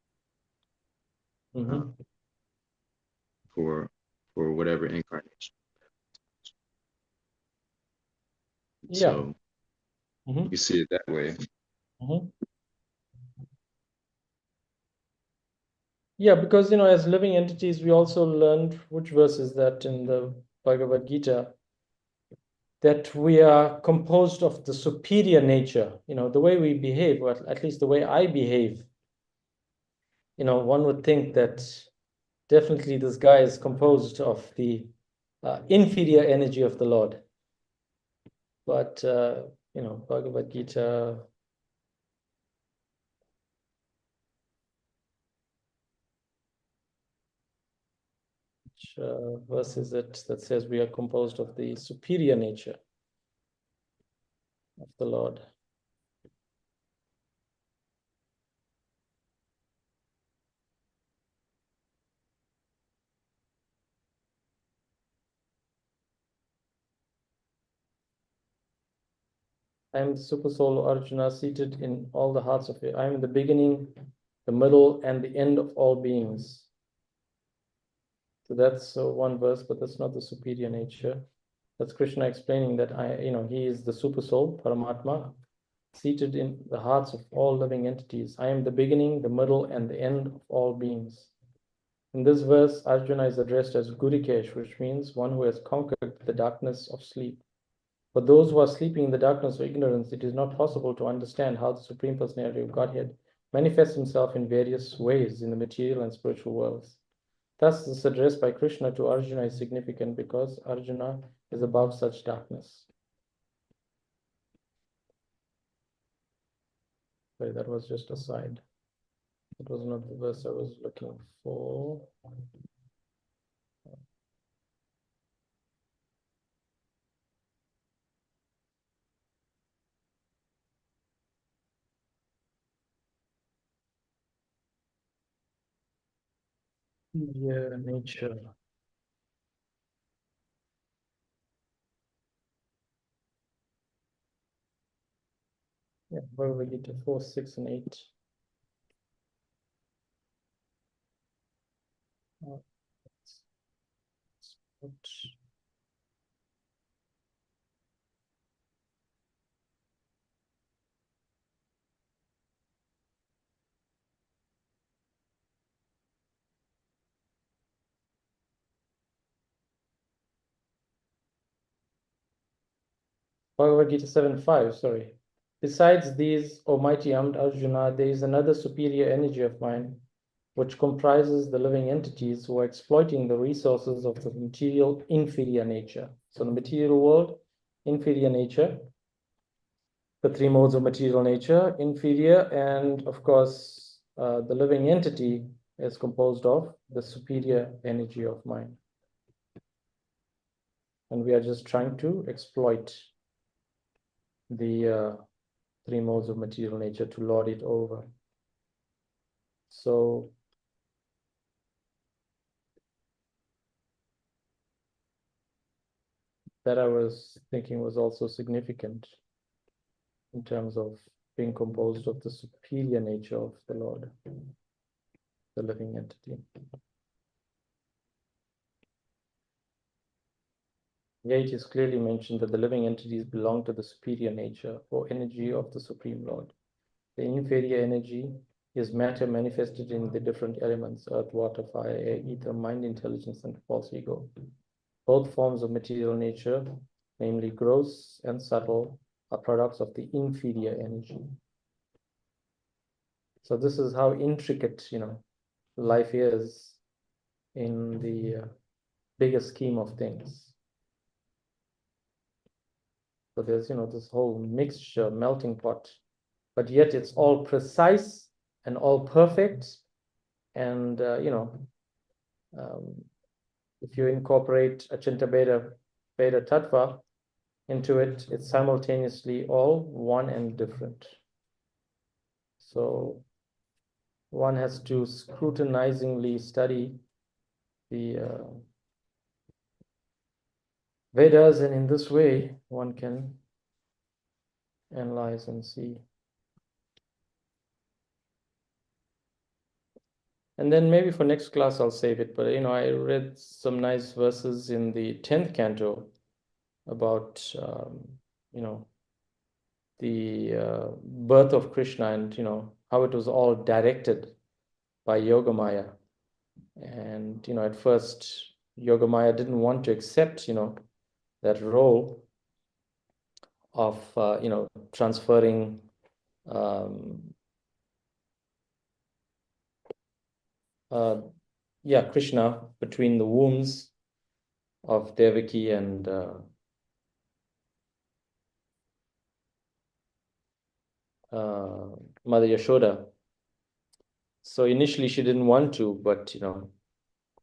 for whatever incarnation. Yeah. So you can see it that way. Yeah, because as living entities, we also learned, which verse is that in the Bhagavad Gita, that we are composed of the superior nature. The way we behave, or at least the way I behave, one would think that definitely this guy is composed of the inferior energy of the Lord. But, Bhagavad Gita, which verse is it that says we are composed of the superior nature of the Lord? I am the super soul Arjuna, seated in all the hearts of it. I am the beginning, the middle, and the end of all beings. So that's one verse, but that's not the superior nature. That's Krishna explaining that he is the super soul, Paramatma, seated in the hearts of all living entities. I am the beginning, the middle, and the end of all beings. In this verse, Arjuna is addressed as Gurikesh, which means one who has conquered the darkness of sleep. For those who are sleeping in the darkness of ignorance, it is not possible to understand how the Supreme Personality of Godhead manifests himself in various ways in the material and spiritual worlds. Thus, this address by Krishna to Arjuna is significant because Arjuna is above such darkness. Sorry, that was just a side. It was not the verse I was looking for. Yeah, nature. Yeah, Bhagavad Gita 4, 6, and 8. Bhagavad Gita 7.5, sorry. Besides these, O mighty armed Arjuna, there is another superior energy of mine, which comprises the living entities who are exploiting the resources of the material inferior nature. So the material world, inferior nature, the three modes of material nature, inferior, and of course, the living entity is composed of the superior energy of mind. And we are just trying to exploit the three modes of material nature to lord it over. So that I was thinking was also significant in terms of being composed of the superior nature of the Lord, the living entity. Yeah, it is clearly mentioned that the living entities belong to the superior nature or energy of the Supreme Lord. The inferior energy is matter manifested in the different elements: earth, water, fire, air, ether, mind, intelligence, and false ego. Both forms of material nature, namely gross and subtle, are products of the inferior energy. So this is how intricate, life is in the bigger scheme of things. So there's, this whole mixture, melting pot, but yet it's all precise and all perfect. And, if you incorporate Achinta Beta Tattva into it, it's simultaneously all one and different. So one has to scrutinizingly study the Vedas, and in this way one can analyze and see. And then maybe for next class I'll save it, but I read some nice verses in the 10th canto about the birth of Krishna, and how it was all directed by Yogamaya. And at first Yogamaya didn't want to accept that role of transferring Krishna between the wombs of Devaki and Mother Yashoda. So initially she didn't want to, but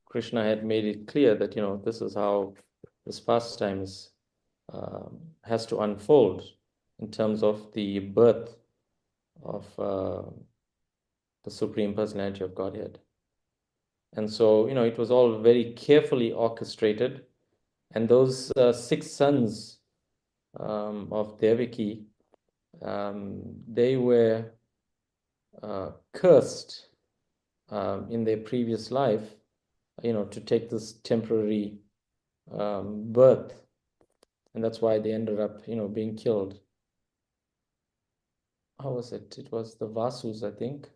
Krishna had made it clear that this is how this pastime has to unfold in terms of the birth of the Supreme Personality of Godhead. And so it was all very carefully orchestrated, and those 6 sons of Devaki, they were cursed in their previous life, to take this temporary birth, and that's why they ended up, being killed. How was it? It was the Vasus, I think,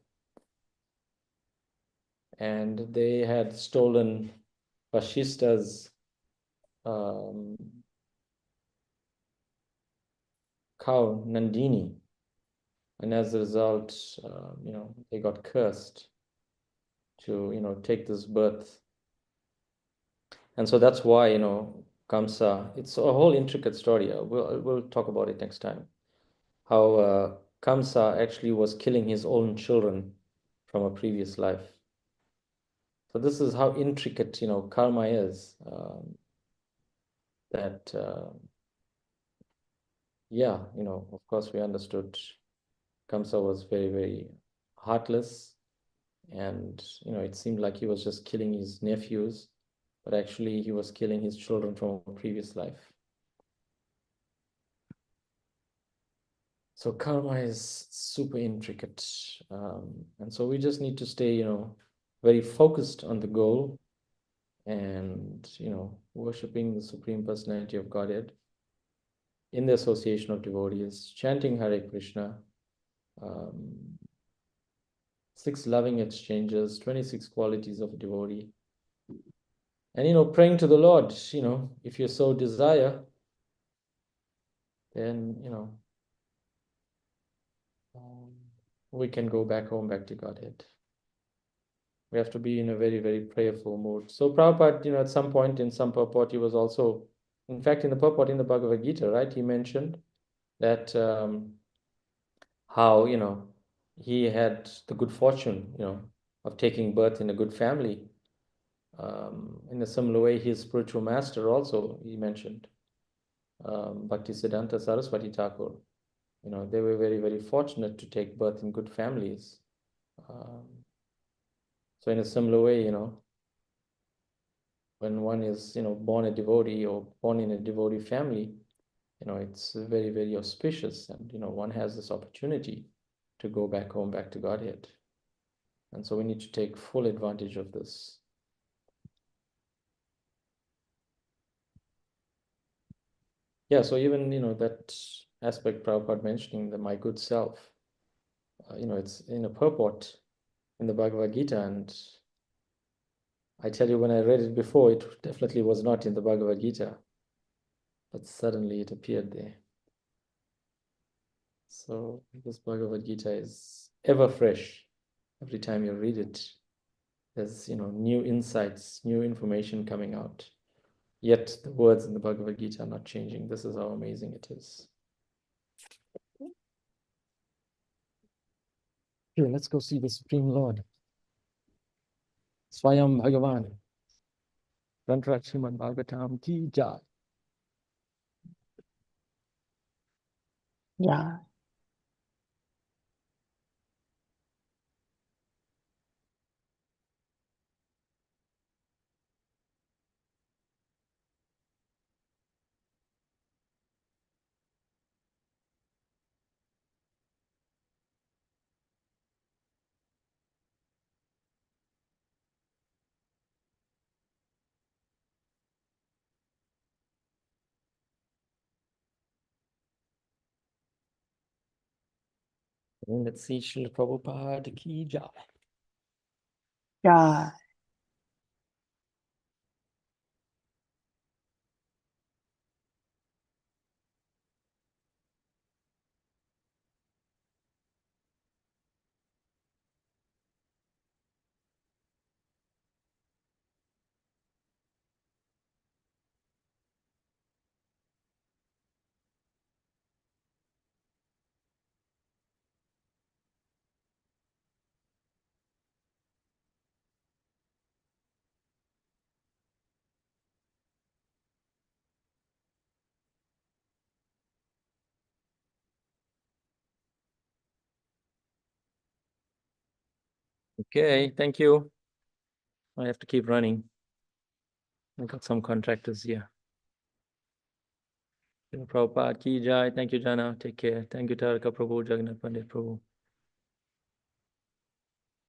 and they had stolen Vashista's cow Nandini, and as a result, they got cursed to take this birth. And so that's why Kamsa, it's a whole intricate story. We'll talk about it next time, how Kamsa actually was killing his own children from a previous life. So this is how intricate karma is, that of course we understood Kamsa was very, very heartless, and it seemed like he was just killing his nephews, but actually he was killing his children from a previous life. So karma is super intricate, and so we just need to stay very focused on the goal, and worshiping the Supreme Personality of Godhead in the association of devotees, chanting Hare Krishna, 6 loving exchanges, 26 qualities of a devotee, and praying to the Lord. If you so desire, then we can go back home, back to Godhead. We have to be in a very, very prayerful mood. So Prabhupada, at some point in some purport, he was also, in fact, in the purport in the Bhagavad Gita, right, he mentioned that how he had the good fortune of taking birth in a good family. In a similar way, his spiritual master also, he mentioned, Bhaktisiddhanta Saraswati Thakur, they were very, very fortunate to take birth in good families. So in a similar way, when one is born a devotee or born in a devotee family, it's very, very auspicious, and one has this opportunity to go back home, back to Godhead. And so we need to take full advantage of this. Yeah, so even that aspect Prabhupada mentioning, the my good self, it's in a purport in the Bhagavad Gita, and I tell you, when I read it before, it definitely was not in the Bhagavad Gita, but suddenly it appeared there. So this Bhagavad Gita is ever fresh. Every time you read it, there's new insights, new information coming out. Yet the words in the Bhagavad Gita are not changing. This is how amazing it is. Here, let's go see the Supreme Lord. Swayam Bhagavan. Grantha Srimad Bhagavatam ki jai. Yeah. And let's see, Srila Prabhupada ki jai. Yeah. Okay, thank you. I have to keep running. I got some contractors here. Srila Prabhupada ki jai. Thank you, Jana. Take care. Thank you, Taraka Prabhu, Jagannath Pandit Prabhu.